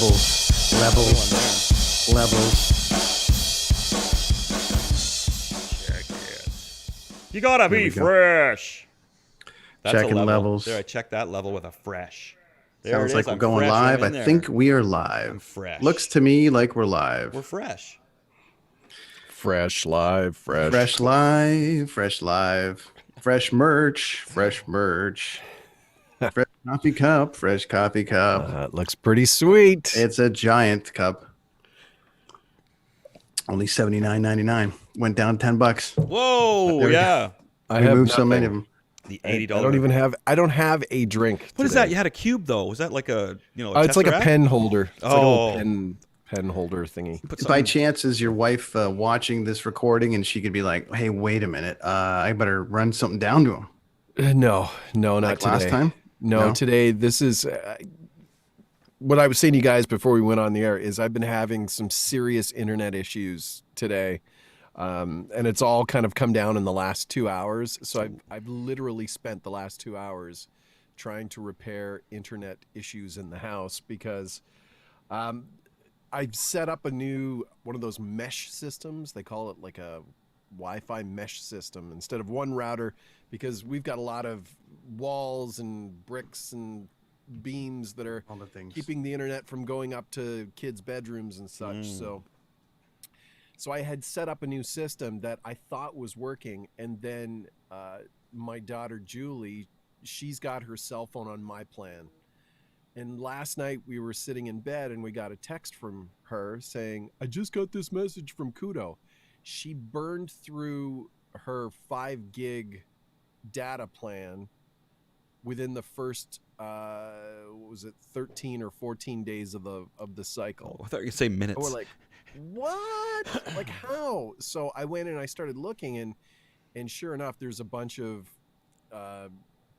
Levels. Check it. You gotta be fresh. That's Checking a level. levels. There, I checked that level with a fresh. There Sounds it like is. we're I'm going fresh. live. I'm I in there. think we are live. I'm fresh. Looks to me like we're live. We're fresh. Fresh live, fresh. Fresh live. Fresh live. Fresh merch. Fresh merch. Fresh coffee cup. Fresh coffee cup. It looks pretty sweet. It's a giant cup. Only $79.99. Went down $10. Whoa, yeah. We moved so many of them. The $80. I don't have a drink. What is that? You had a cube though. Was that like a it's like a pen holder. It's like a Oh. little pen holder thingy. By chance, is your wife watching this recording and she could be like, hey, wait a minute. I better run something down to him. No, not Like today. last time? No, today. This is what I was saying to you guys before we went on the air is I've been having some serious internet issues today. And it's all kind of come down in the last 2 hours. So I've literally spent the last 2 hours trying to repair internet issues in the house because I've set up a new one of those mesh systems. They call it like a Wi-Fi mesh system instead of one router because we've got a lot of walls and bricks and beams that are keeping the internet from going up to kids' bedrooms and such. So I had set up a new system that I thought was working, and then my daughter Julie, she's got her cell phone on my plan. And last night we were sitting in bed and we got a text from her saying, I just got this message from Kudo. She burned through her 5 gig data plan within the first, was it 13 or 14 days of the cycle? I thought you were going to say minutes. We're like, what? Like how? So I went and I started looking and sure enough, there's a bunch of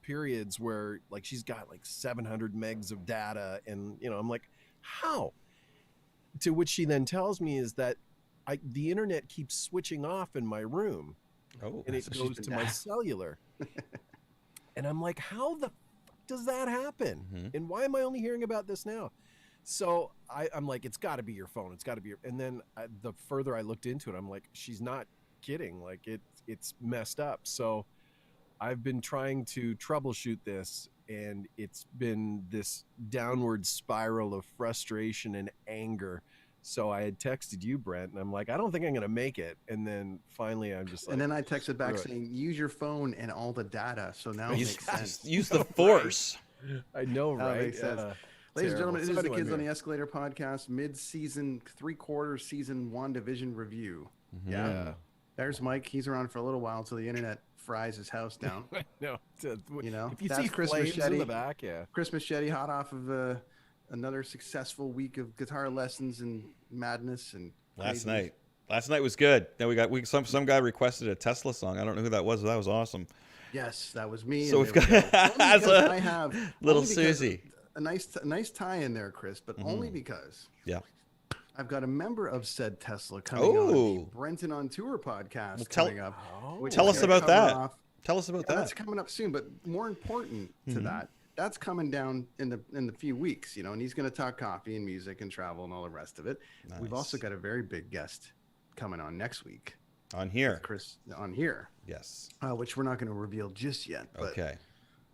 periods where like she's got like 700 megs of data and I'm like, how? To which she then tells me is that the internet keeps switching off in my room and it goes to my cellular. And I'm like, how the fuck does that happen? And why am I only hearing about this now? So I'm like, it's got to be your phone. It's got to be and then the further I looked into it, I'm like, she's not kidding. Like it's messed up. So I've been trying to troubleshoot this, and it's been this downward spiral of frustration and anger. So I had texted you, Brent, and I'm like, I don't think I'm going to make it. And then finally I'm just like. And then I texted back saying, use your phone and all the data. So now it makes sense. Use the force. I know, right? Makes sense. Ladies and gentlemen, this is the Kids on the Escalator podcast, mid-season, 3/4 season WandaVision review. Yeah. There's Mike. He's around for a little while until the internet fries his house down. No, if you that's see Chris flames Machete, in the back, Chris Machete, hot off of another successful week of guitar lessons and madness and Last night was good. Then we got some guy requested a Tesla song. I don't know who that was. But that was awesome. Yes, that was me. So we've got I have little Susie. A nice tie in there, Chris, but only because I've got a member of said Tesla coming on the Brenton on Tour podcast coming up. Tell us about that. Tell us about that. That's coming up soon, but more important to that, that's coming down in the few weeks, and he's going to talk coffee and music and travel and all the rest of it. Nice. We've also got a very big guest coming on next week. On here. Chris on here. Yes. Which we're not going to reveal just yet. But okay.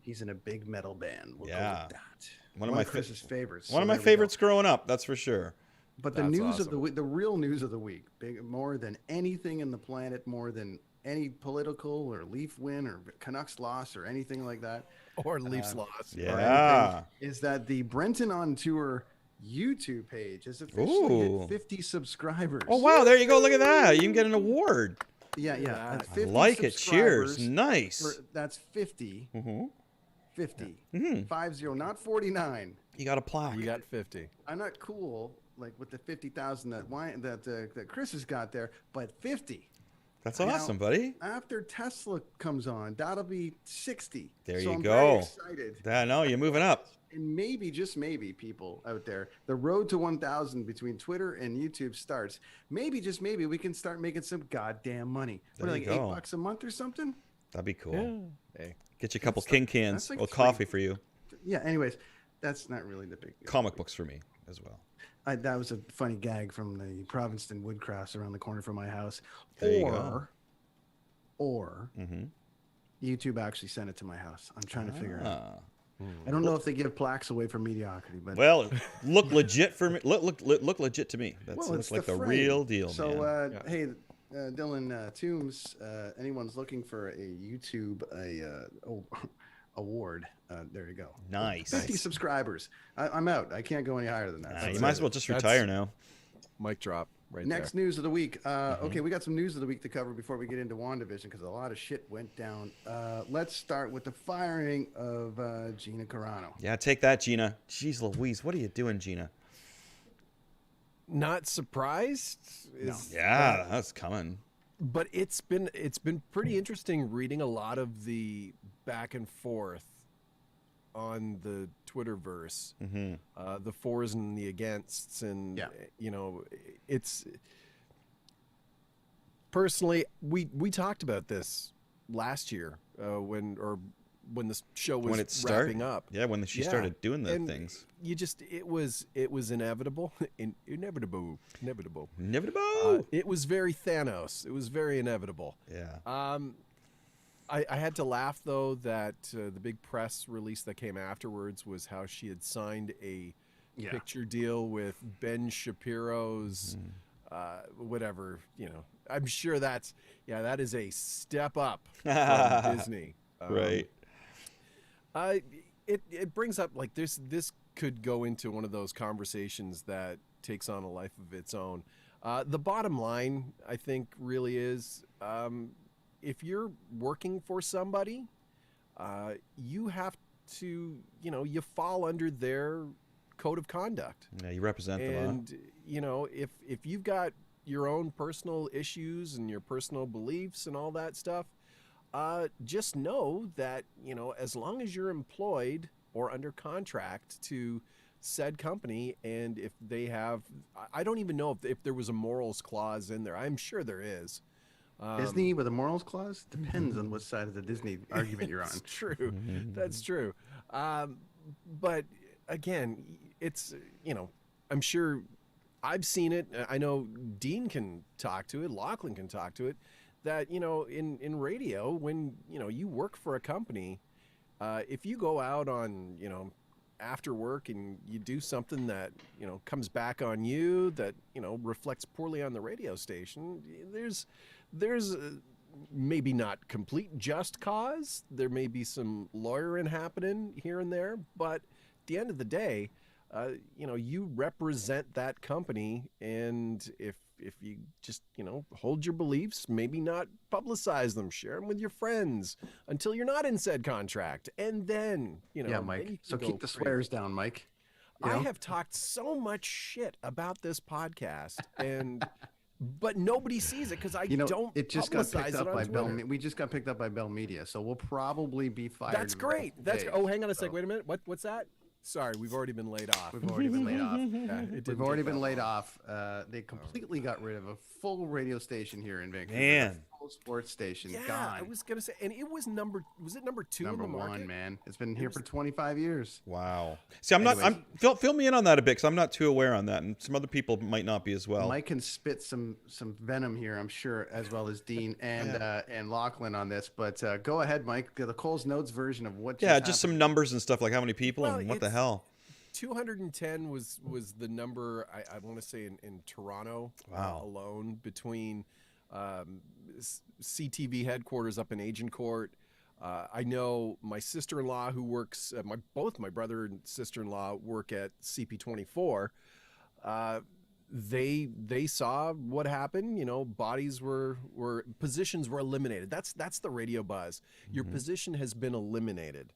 He's in a big metal band. We'll go with that. One of my Chris's favorites. One of my favorites growing up, that's for sure. But the news of the week, the real news of the week, more than anything in the planet, more than any political or Leaf win or Canucks loss or anything like that. Or Leafs loss. Yeah. Is that the Brenton on Tour YouTube page has officially hit 50 subscribers. Oh, wow. There you go. Look at that. You can get an award. Yeah. I like it. Cheers. Nice. That's 50. 50. 50, not 49. You got a plaque. You got 50. I'm not cool like with the 50,000 that Chris has got there, but 50. That's awesome, buddy. After Tesla comes on, that'll be 60. There so you I'm go. Very excited. I know you're moving up. And maybe, just maybe, people out there, the road to 1,000 between Twitter and YouTube starts. Maybe, just maybe, we can start making some goddamn money. What, like $8 a month or something? That'd be cool. Yeah. Hey, get you a couple King cans. Like coffee for you. Yeah. Anyways, that's not really the big deal. Comic books for me. as well. That was a funny gag from the Provincetown Woodcrafts around the corner from my house. There you go. Or Mm-hmm. YouTube actually sent it to my house. I'm trying to figure it out. Ah. I don't know if they give plaques away for mediocrity, but Well, look legit for me. Look legit to me. That's well, it's like the frame. real deal, So, man. hey, Dylan Toombs, anyone's looking for a YouTube award? There you go. Nice. 50 subscribers. I'm out. I can't go any higher than that. Nah, So you might as well just retire now. Mic drop right Next there. news of the week. Okay, we got some news of the week to cover before we get into WandaVision because a lot of shit went down. Let's start with the firing of Gina Carano. Yeah, take that, Gina. Jeez Louise, what are you doing, Gina? Not surprised. Yeah, that's coming. But it's been pretty interesting reading a lot of the back and forth on the Twitterverse, the fors and the againsts, and you know, it's personally we talked about this last year when the show was wrapping up. Yeah, when she started doing the things. You just it was inevitable, inevitable. It was very Thanos. It was very inevitable. Yeah. I had to laugh though that the big press release that came afterwards was how she had signed a picture deal with Ben Shapiro's whatever, you know. I'm sure that is a step up from Disney. Right. It brings up like this could go into one of those conversations that takes on a life of its own. The bottom line, I think, really is if you're working for somebody, you have to, you know, you fall under their code of conduct. Yeah, you represent them. And, you know, if you've got your own personal issues and your personal beliefs and all that stuff, just know that, you know, as long as you're employed or under contract to said company, and if they have, I don't even know if there was a morals clause in there. I'm sure there is. Disney with a morals clause? Depends on what side of the Disney argument you're on. That's true. That's true. But again, it's, you know, I'm sure I've seen it. I know Dean can talk to it. Lachlan can talk to it. That, you know, in radio, when, you know, you work for a company, if you go out on, you know, after work and you do something that, you know, comes back on you, that, you know, reflects poorly on the radio station, there's maybe not complete just cause. There may be some lawyering happening here and there, but at the end of the day, you know, you represent that company, and if you just, you know, hold your beliefs, maybe not publicize them, share them with your friends until you're not in said contract, and then, you know. Yeah, Mike. So keep the swears down, Mike. You know? I have talked so much shit about this podcast, and but nobody sees it because I don't. It just got picked up by Twitter. Bell. We just got picked up by Bell Media, so we'll probably be fired. That's great. Oh, hang on a sec. Wait a minute. What's that? Sorry, we've already been laid off. We've already been laid off. We've already been laid off. They completely got rid of a full radio station here in Vancouver. Man. A full sports station. Yeah, gone. I was gonna say, and it was number 2 Number in the market? one, man. It's been here for 25 years. Wow. See, fill me in on that a bit, because I'm not too aware on that, and some other people might not be as well. Mike can spit some venom here, I'm sure, as well as Dean and Lachlan on this. But go ahead, Mike. The Coles Notes version of what. Just some numbers and stuff, like how many people and what the hell. 210 was the number, I want to say in Toronto alone, between CTV headquarters up in Agincourt. I know my sister-in-law who works, both my brother and sister-in-law work at CP24. They saw what happened. You know, bodies positions were eliminated. That's the radio buzz. Your position has been eliminated.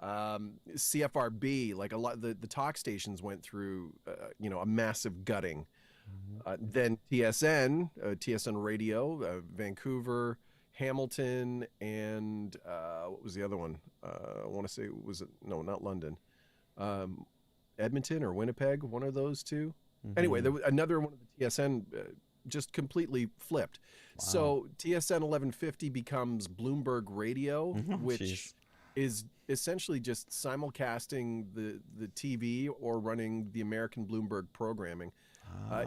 CFRB, like a lot, the talk stations went through, you know, a massive gutting. Then TSN Radio, Vancouver, Hamilton, and what was the other one? I want to say not London, Edmonton or Winnipeg, one of those two. Anyway, there was another one of the TSN just completely flipped. Wow. So TSN 1150 becomes Bloomberg Radio, which is essentially just simulcasting the TV or running the American Bloomberg programming.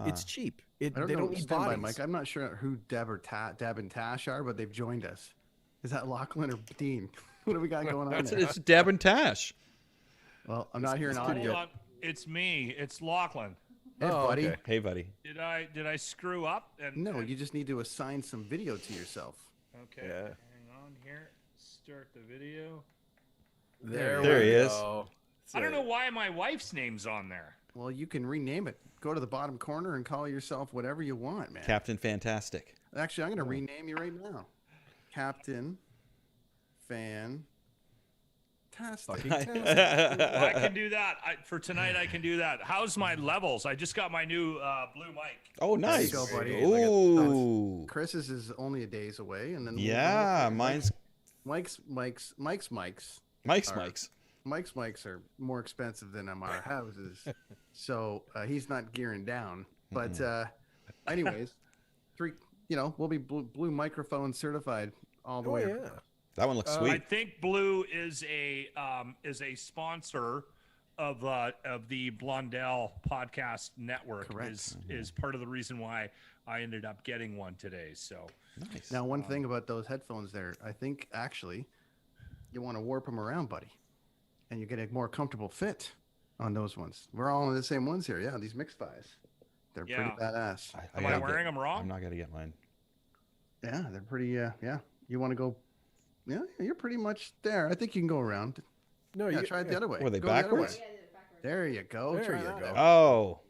It's cheap. I don't They know. don't need Stand by, bodies. Mike. I'm not sure who Deb and Tash are, but they've joined us. Is that Lachlan or Dean? What do we got going on there? It's Deb and Tash. Well, I'm not hearing Hold audio. on. It's me. It's Lachlan. Hey, buddy. Okay. Hey, buddy. Did I screw up? No, you just need to assign some video to yourself. Okay. Yeah. Hang on here. Start the video. There he we is. go. I don't know why my wife's name's on there. Well, you can rename it. Go to the bottom corner and call yourself whatever you want, man. Captain Fantastic. Actually, I'm going to rename you right now. Captain Fantastic. I can do that. For tonight, I can do that. How's my levels? I just got my new blue mic. Oh, There you nice. go, buddy. Ooh. Chris's is only a days away, and then Yeah, mine's Mike's mics are more expensive than our houses, so he's not gearing down. But anyways, we'll be blue microphone certified all the way. Yeah. that one looks I sweet. think Blue is a sponsor of the Blondell Podcast Network. Correct. Is part of the reason why I ended up getting one today. So Nice. Now, one thing about those headphones there, I think actually you want to warp them around, buddy, and you get a more comfortable fit on those ones. We're all on the same ones here. Yeah, these Mix-Fi's. They're pretty Yeah. badass. am gotta I wearing get- them wrong? I'm not going to get mine. Yeah, they're pretty. Yeah, you want to go? Yeah, you're pretty much there. I think you can go around. No, Yeah, try it the other way. Were they Go the other backwards? way. There you go. There Try you that. go. Oh.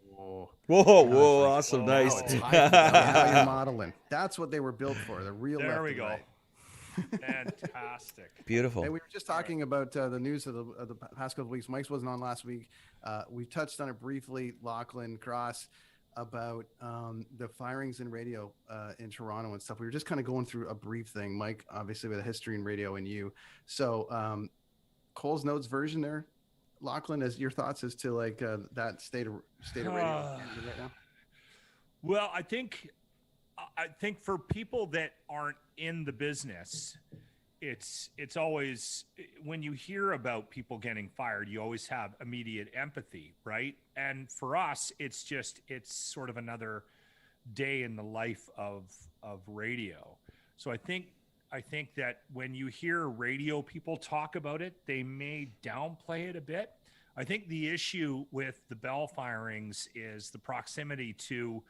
Whoa. Whoa, awesome. Whoa. Nice. Now it's Now you're modeling. That's what they were built for. The real. There left we and go. right. Fantastic. Beautiful. Hey, we were just talking about the news of the past couple of weeks. Mike's wasn't on last week. We touched on it briefly, Lachlan Cross, about the firings in radio in Toronto and stuff. We were just kind of going through a brief thing. Mike, obviously, with a history in radio, and you. So Cole's Notes version there, Lachlan, as your thoughts as to like that state of radio right now. Well, I think for people that aren't in the business, it's always, when you hear about people getting fired, you always have immediate empathy, right? And for us, it's sort of another day in the life of radio. So I think that when you hear radio people talk about it, they may downplay it a bit. I think the issue with the Bell firings is the proximity to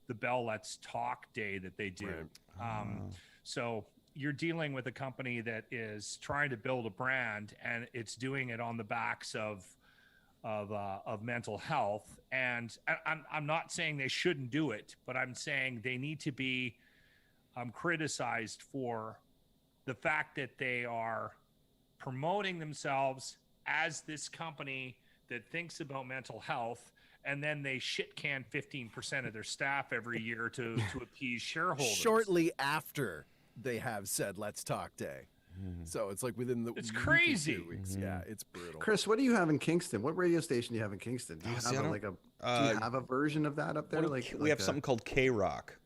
the Bell Let's Talk Day that they do. Right. So you're dealing with a company that is trying to build a brand, and it's doing it on the backs of mental health. And I'm not saying they shouldn't do it, but I'm saying they need to be criticized for the fact that they are promoting themselves as this company that thinks about mental health, and then they shit can 15% of their staff every year to appease shareholders. Shortly after they have said "Let's Talk Day," so it's like within the It's week or crazy. 2 weeks. Yeah, it's brutal. Chris, what do you have in Kingston? What radio station do you have in Kingston? Do you see, I have don't- do you have a version of that up there? we have something called K-Rock.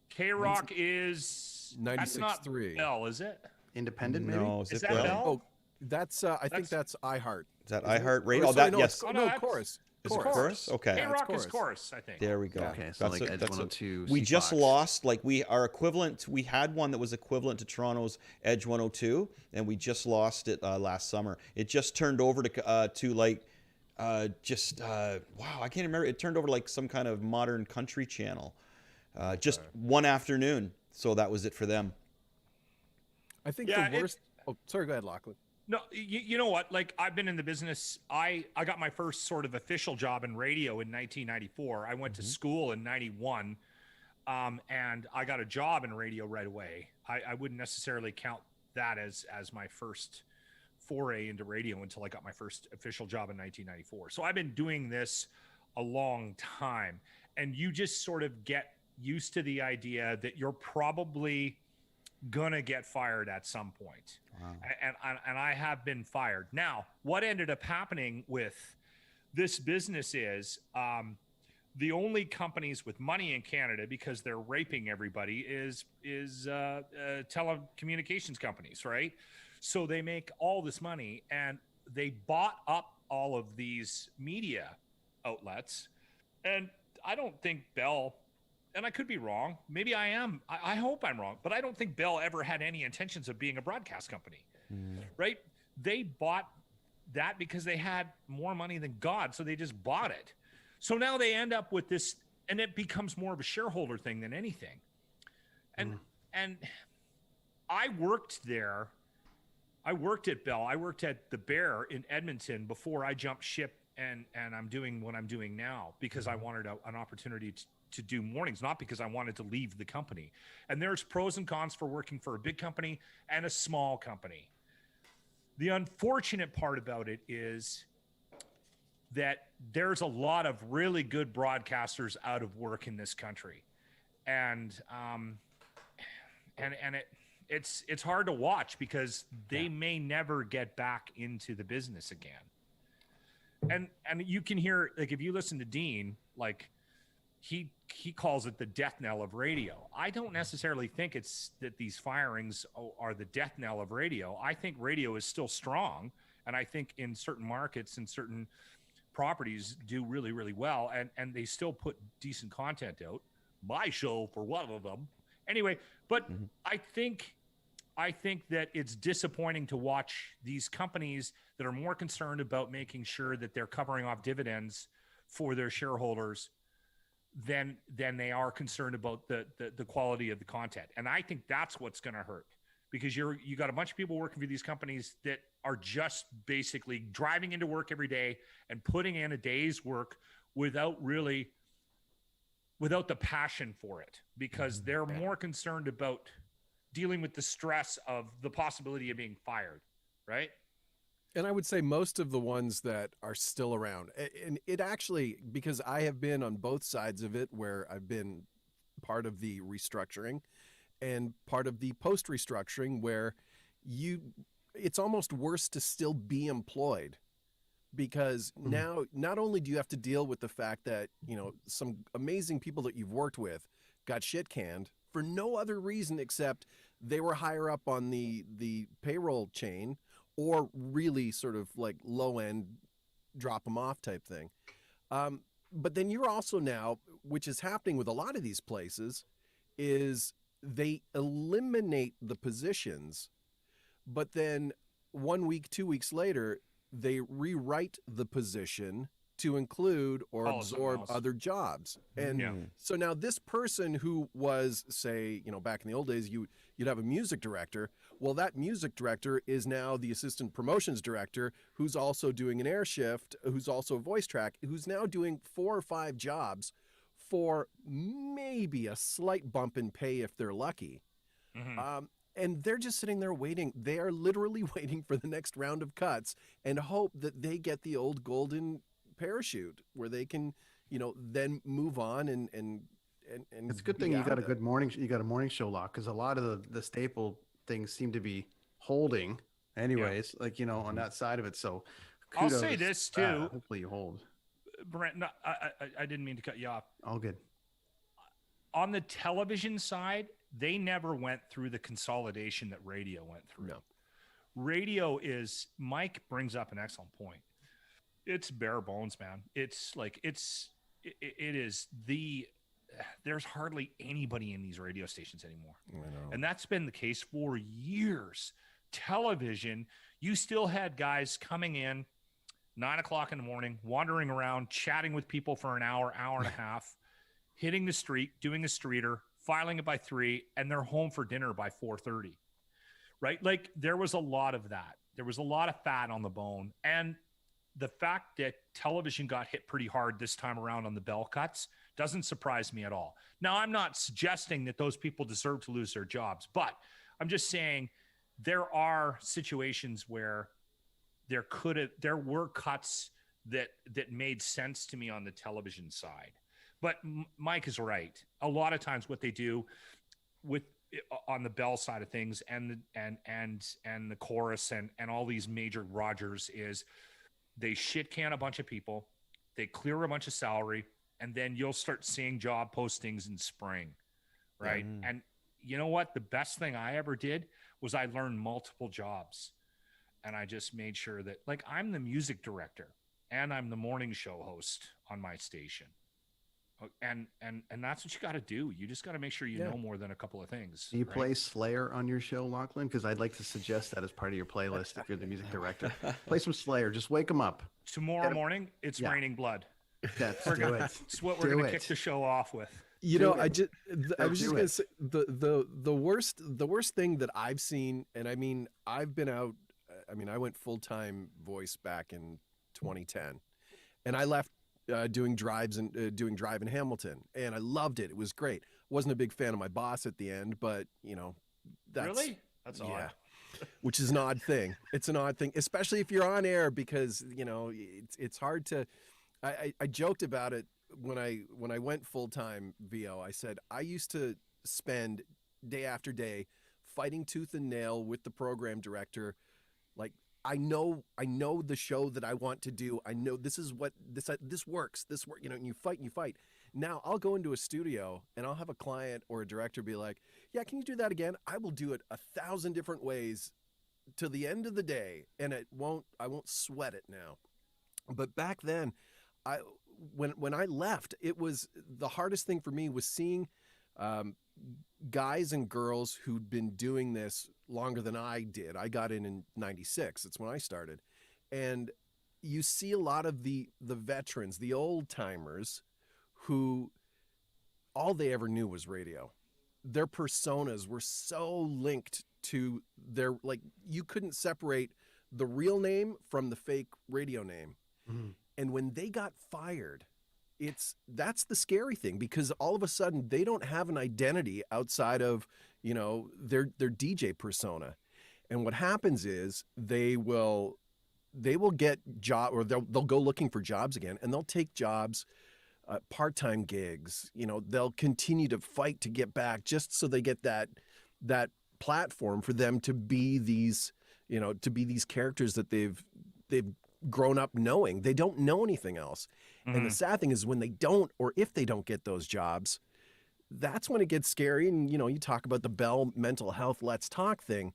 K-Rock is that's not 96.3. Bell, is it? independent, maybe? No, Is it that Bell? Bell? Oh, that's I think that's iHeart. Is that Isn't it? iHeartRadio? Or Oh, sorry, that no, yes. it's- Oh, no, no, that's- chorus. Is it Chorus. Chorus? Okay. Yeah, it's K-Rock is Chorus. Chorus, I think. There we go. Okay, so like Edge that's 102. we just CFOX. lost, like our equivalent. We had one that was equivalent to Toronto's Edge 102, and we just lost it last summer. It just turned over to like wow, I can't remember. It turned over to like some kind of modern country channel, just one afternoon. So that was it for them. I think Yeah, the worst. Oh, sorry. Go ahead, Lachlan. No, you know what? Like, I've been in the business. I got my first sort of official job in radio in 1994. I went to school in 91, and I got a job in radio right away. I wouldn't necessarily count that as my first foray into radio until I got my first official job in 1994. So I've been doing this a long time, and you just sort of get used to the idea that you're probably gonna get fired at some point. Wow. And I have been fired. Now, what ended up happening with this business is the only companies with money in Canada, because they're raping everybody, is telecommunications companies, right? So they make all this money, and they bought up all of these media outlets. And I don't think Bell, and I could be wrong, maybe I am, I hope I'm wrong, but I don't think Bell ever had any intentions of being a broadcast company, right? They bought that because they had more money than God, so they just bought it. So now they end up with this, and it becomes more of a shareholder thing than anything. And I worked there. I worked at Bell. I worked at the Bear in Edmonton before I jumped ship, and I'm doing what I'm doing now because I wanted an opportunity to do mornings, not because I wanted to leave the company. And there's pros and cons for working for a big company and a small company. The unfortunate part about it is that there's a lot of really good broadcasters out of work in this country. And it's hard to watch because they may never get back into the business again. And you can hear, like, if you listen to Dean, like, he calls it the death knell of radio. I don't necessarily think it's that these firings are the death knell of radio. I think radio is still strong, and I think in certain markets and certain properties do really, really well, and they still put decent content out. My show for one of them. Anyway, but I think that it's disappointing to watch these companies that are more concerned about making sure that they're covering off dividends for their shareholders than they are concerned about the quality of the content. And I think that's what's going to hurt, because you got a bunch of people working for these companies that are just basically driving into work every day and putting in a day's work without the passion for it, because they're more concerned about dealing with the stress of the possibility of being fired, right? And I would say most of the ones that are still around, and it actually, because I have been on both sides of it, where I've been part of the restructuring and part of the post restructuring, where it's almost worse to still be employed, because now not only do you have to deal with the fact that, some amazing people that you've worked with got shit canned for no other reason except they were higher up on the payroll chain, or really sort of like low end, drop them off type thing. But then you're also now, which is happening with a lot of these places, is they eliminate the positions, but then 1 week, 2 weeks later, they rewrite the position to include or absorb other jobs. And so now this person who was, say, back in the old days, you'd have a music director. Well, that music director is now the assistant promotions director, who's also doing an air shift, who's also a voice track, who's now doing 4 or 5 jobs for maybe a slight bump in pay if they're lucky. And they're just sitting there waiting. They are literally waiting for the next round of cuts and hope that they get the old golden parachute where they can, then move on and it's a good thing you got a morning show lock, because a lot of the staple things seem to be holding anyways, on that side of it. So kudos. I'll say this too. Hopefully you hold. Brent, no, I didn't mean to cut you off. All good. On the television side, they never went through the consolidation that radio went through. No. Radio is, Mike brings up an excellent point. It's bare bones, man. It's like, it is there's hardly anybody in these radio stations anymore. I know. And that's been the case for years. Television, you still had guys coming in 9 o'clock in the morning, wandering around, chatting with people for an hour and a half, hitting the street, doing the streeter, filing it by 3, and they're home for dinner by 4:30, right? Like, there was a lot of that. There was a lot of fat on the bone. And the fact that television got hit pretty hard this time around on the Bell cuts doesn't surprise me at all. Now, I'm not suggesting that those people deserve to lose their jobs, but I'm just saying there are situations where there were cuts that made sense to me on the television side. But Mike is right. A lot of times what they do on the Bell side of things and the Chorus and all these major Rogers is they shit can a bunch of people, they clear a bunch of salary, and then you'll start seeing job postings in spring, right? And you know what? The best thing I ever did was I learned multiple jobs, and I just made sure that, like, I'm the music director and I'm the morning show host on my station. And that's what you got to do. You just got to make sure you know more than a couple of things. Do you play Slayer on your show, Lachlan? Because I'd like to suggest that as part of your playlist if you're the music director. Play some Slayer. Just wake them up. Tomorrow morning, it's Raining Blood. That's It's what we're going to kick the show off with. You know, I was just gonna say the worst thing that I've seen, and I mean, I've been out. I mean, I went full-time voice back in 2010, and I left doing drive in Hamilton, and I loved it. It was great. Wasn't a big fan of my boss at the end, but you know, that's odd. Which is an odd thing. It's an odd thing, especially if you're on air, because you know it's hard to. I joked about it when I went full-time VO. I said I used to spend day after day fighting tooth and nail with the program director. Like, I know the show that I want to do. I know this is what this works. You know, and you fight. Now I'll go into a studio and I'll have a client or a director be like, "Yeah, can you do that again?" I will do it 1,000 different ways to the end of the day, and I won't sweat it now. But back then, when I left, it was the hardest thing for me was seeing guys and girls who'd been doing this longer than I did. I got in '96. That's when I started. And you see a lot of the veterans, the old timers, who all they ever knew was radio. Their personas were so linked to their, like, you couldn't separate the real name from the fake radio name. Mm-hmm. And when they got fired, that's the scary thing, because all of a sudden they don't have an identity outside of, you know, their DJ persona. And what happens is they will get or they'll go looking for jobs again, and they'll take jobs, part-time gigs. You know, they'll continue to fight to get back just so they get that platform for them to be these, you know, to be these characters that they've grown up knowing. They don't know anything else. Mm-hmm. And the sad thing is when they don't, or if they don't get those jobs, that's when it gets scary. And, you know, you talk about the Bell mental health Let's Talk thing.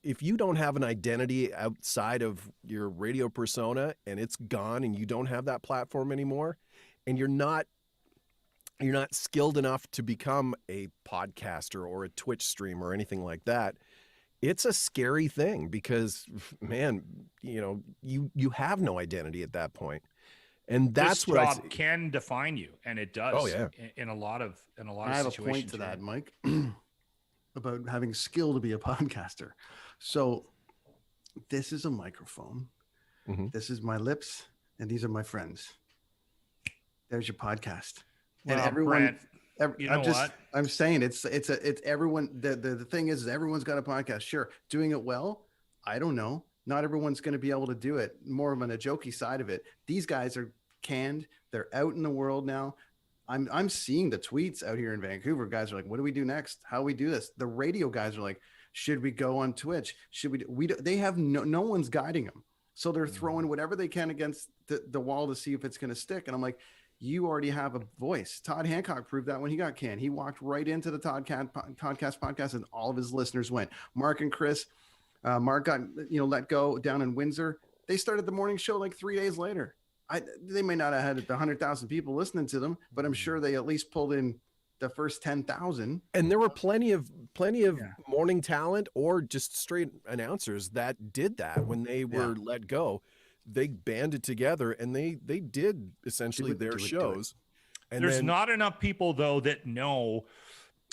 If you don't have an identity outside of your radio persona and it's gone and you don't have that platform anymore, and you're not skilled enough to become a podcaster or a Twitch streamer or anything like that, it's a scary thing, because, man, you know, you have no identity at that point. And that's this job can define you, and it does. Oh, yeah. in a lot of I have a point to that, Mike, about having skill to be a podcaster. So this is a microphone. Mm-hmm. This is my lips, and these are my friends. There's your podcast. Well, and everyone, Brent, I'm saying it's everyone. The thing is everyone's got a podcast. Sure, doing it well, I don't know. Not everyone's going to be able to do it. More of a jokey side of it. These guys are canned. They're out in the world now. I'm seeing the tweets out here in Vancouver. Guys are like, "What do we do next? How do we do this?" The radio guys are like, "Should we go on Twitch? Should we?" They have no one's guiding them, so they're throwing whatever they can against the wall to see if it's going to stick. And I'm like, you already have a voice. Todd Hancock proved that when he got canned. He walked right into the Toddcast podcast, and all of his listeners went. Mark and Chris, Mark got let go down in Windsor. They started the morning show like 3 days later. They may not have had 100,000 people listening to them, but I'm sure they at least pulled in the first 10,000. And there were plenty of morning talent or just straight announcers that did that when they were let go. They banded together and they did essentially their shows. And there's not enough people though that know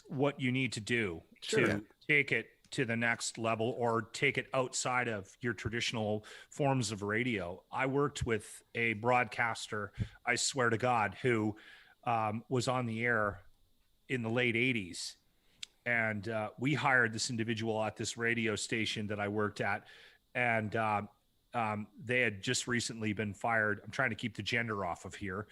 what you need to do to take it to the next level or take it outside of your traditional forms of radio. I worked with a broadcaster, I swear to God, who was on the air in the late 80s. And we hired this individual at this radio station that I worked at. And they had just recently been fired. I'm trying to keep the gender off of here,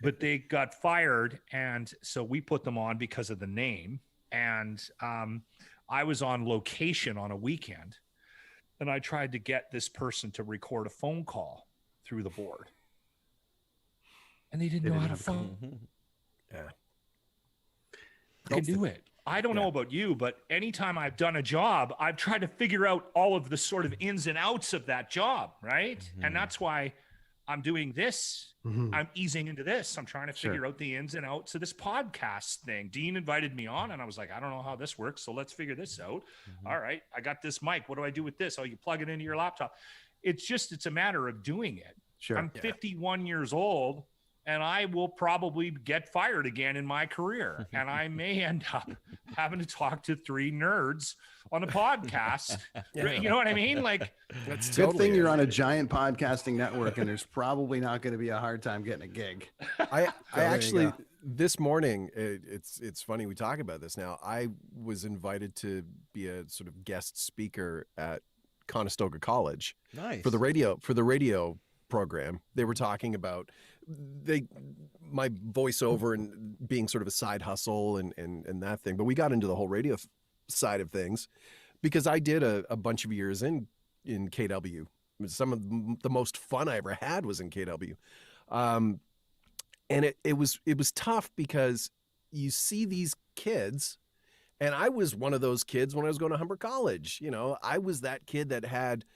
but they got fired. And so we put them on because of the name. And I was on location on a weekend and I tried to get this person to record a phone call through the board. And they didn't know how to phone. Yeah. They can do it. I don't know about you, but anytime I've done a job, I've tried to figure out all of the sort of ins and outs of that job, right? And that's why I'm doing this. I'm easing into this. I'm trying to figure out the ins and outs of this podcast thing. Dean invited me on, and I was like, I don't know how this works, so let's figure this out. All right, I got this mic. What do I do with this? Oh, you plug it into your laptop. It's a matter of doing it. Sure. I'm 51 years old, and I will probably get fired again in my career. And I may end up having to talk to 3 nerds on a podcast. You know what I mean? Like, That's Good totally thing you're it. on a giant podcasting network, and there's probably not going to be a hard time getting a gig. I there you actually go. this morning it's funny we talk about this now. I was invited to be a sort of guest speaker at Conestoga College Nice. for the radio program. They were talking about my voiceover and being sort of a side hustle and that thing. But we got into the whole radio side of things because I did a bunch of years in KW. Some of the most fun I ever had was in KW. And it was tough because you see these kids, and I was one of those kids when I was going to Humber College. You know, I was that kid that had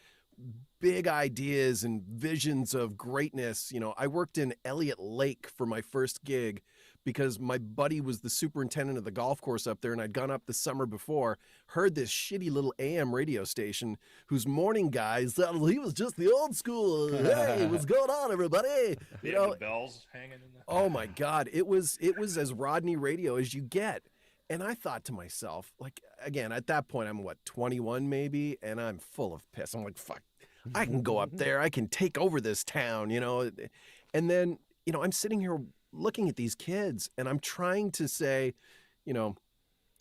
big ideas and visions of greatness. You know, I worked in Elliott Lake for my first gig because my buddy was the superintendent of the golf course up there, and I'd gone up the summer before, heard this shitty little AM radio station whose morning guy sounded, he was just the old school. Hey, what's going on, everybody? You know, the bells hanging in there. oh my God, it was as Rodney radio as you get. And I thought to myself, like, again, at that point, I'm 21 maybe, and I'm full of piss. I'm like, fuck, I can go up there. I can take over this town, you know? And then, you know, I'm sitting here looking at these kids, and I'm trying to say, you know,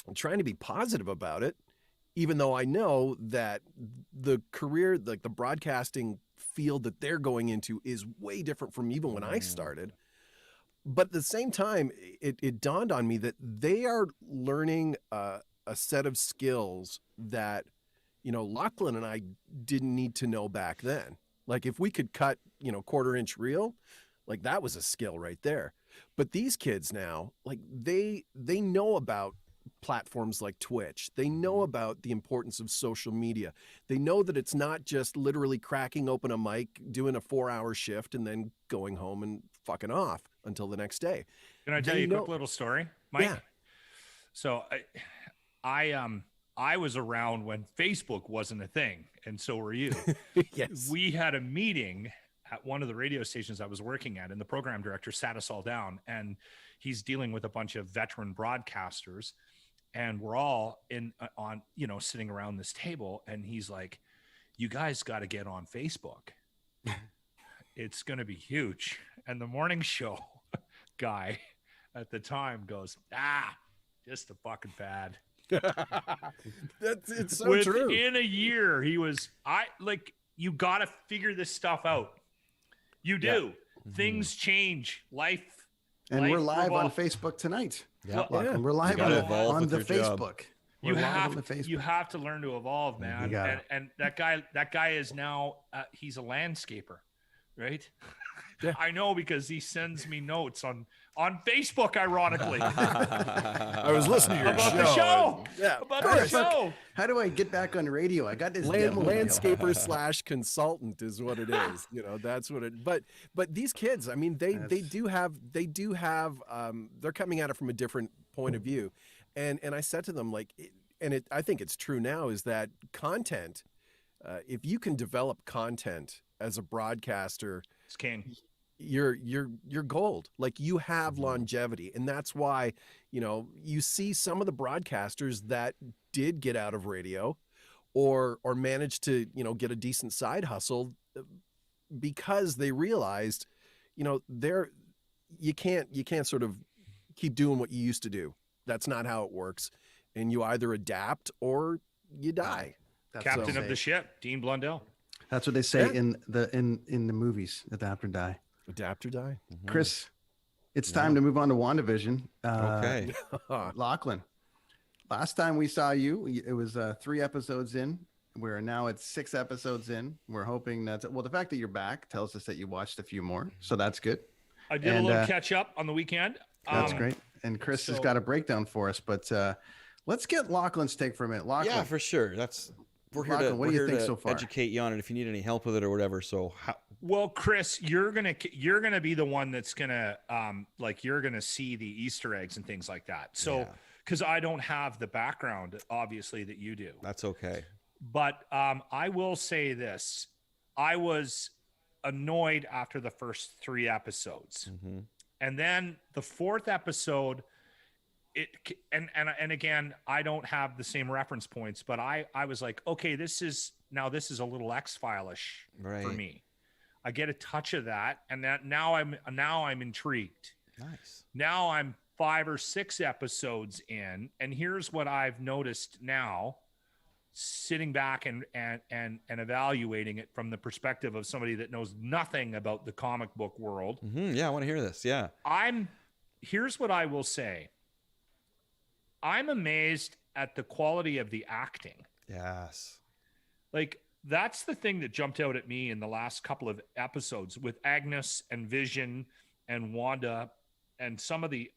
I'm trying to be positive about it, even though I know that the career, like the broadcasting field that they're going into is way different from even when I started. But at the same time, it dawned on me that they are learning a set of skills that, you know, Lachlan and I didn't need to know back then. Like if we could cut, you know, 1/4-inch reel, like that was a skill right there. But these kids now, like they know about platforms like Twitch. They know about the importance of social media. They know that it's not just literally cracking open a mic, doing a 4-hour shift, and then going home and fucking off until the next day. Can I tell you a quick little story, Mike? Yeah. So I was around when Facebook wasn't a thing, and so were you. Yes. We had a meeting at one of the radio stations I was working at, and the program director sat us all down, and he's dealing with a bunch of veteran broadcasters, and we're all on, you know, sitting around this table, and he's like, you guys got to get on Facebook. It's going to be huge. And the morning show guy at the time goes, just a fucking fad. It's so true. Within a year, he was, you got to figure this stuff out. You do. Things change. Life. And we're live on revolves. Facebook tonight. Yeah. Lachlan, we're live gotta on evolve on with the your job. Facebook. You We're live have on the Facebook. you have to learn to evolve, man. You gotta. And that guy is now he's a landscaper, right? Yeah. I know because he sends me notes on Facebook, ironically, I was listening to your about show. the show. Yeah. About Pearce. the show. How do I get back on radio? I got this demo. Landscaper / consultant is what it is. You know, that's what it. But these kids, I mean, they do have they're coming at it from a different point of view, and I said to them like, I think it's true now is that content, if you can develop content as a broadcaster, It's king. you're gold. Like you have longevity, and that's why, you know, you see some of the broadcasters that did get out of radio or managed to, you know, get a decent side hustle because they realized, you know, you can't sort of keep doing what you used to do. That's not how it works, and you either adapt or you die. That's Captain what of they the say. ship, Dean Blundell. That's what they say Yeah. in the movies. Adapt or die. Adapt or die. Chris, it's time to move on to WandaVision. Okay. Lachlan, last time we saw you, it was 3 episodes in. We're now at 6 episodes in. We're hoping that, well, the fact that you're back tells us that you watched a few more. So that's good. I did a little catch up on the weekend. That's great. And Chris has so- got a breakdown for us. But Let's get Lachlan's take for a minute. Lachlan, Yeah, for sure. We're here Lachlan, to what do you think to so far? educate you on it if you need any help with it or whatever. So Well, Chris, you're gonna be the one that's gonna you're gonna see the Easter eggs and things like that. So Yeah. because I don't have the background, obviously, that you do. that's okay. But I will say this: I was annoyed after the first 3 episodes, and then the 4th episode. And again, I don't have the same reference points, but I was like, okay, this is a little X-File-ish Right. for me. I get a touch of that, and that now I'm intrigued. Nice. Now I'm 5 or 6 episodes in, and here's what I've noticed now, sitting back and evaluating it from the perspective of somebody that knows nothing about the comic book world. Yeah, I want to hear this. Yeah. Here's what I will say. I'm amazed at the quality of the acting. Yes. Like, that's the thing that jumped out at me in the last couple of episodes with Agnes and Vision and Wanda and some of the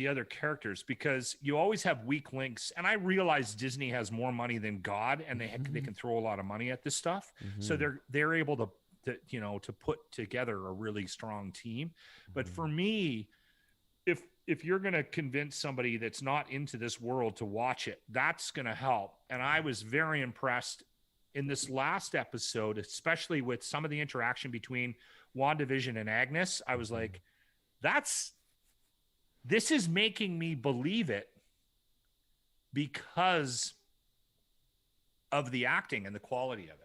other characters, because you always have weak links. And I realize Disney has more money than God, and they can throw a lot of money at this stuff. So they're able to put together a really strong team. But for me, if you're going to convince somebody that's not into this world to watch it, that's going to help. And I was very impressed in this last episode, especially with some of the interaction between WandaVision and Agnes. I was like, this is making me believe it because of the acting and the quality of it.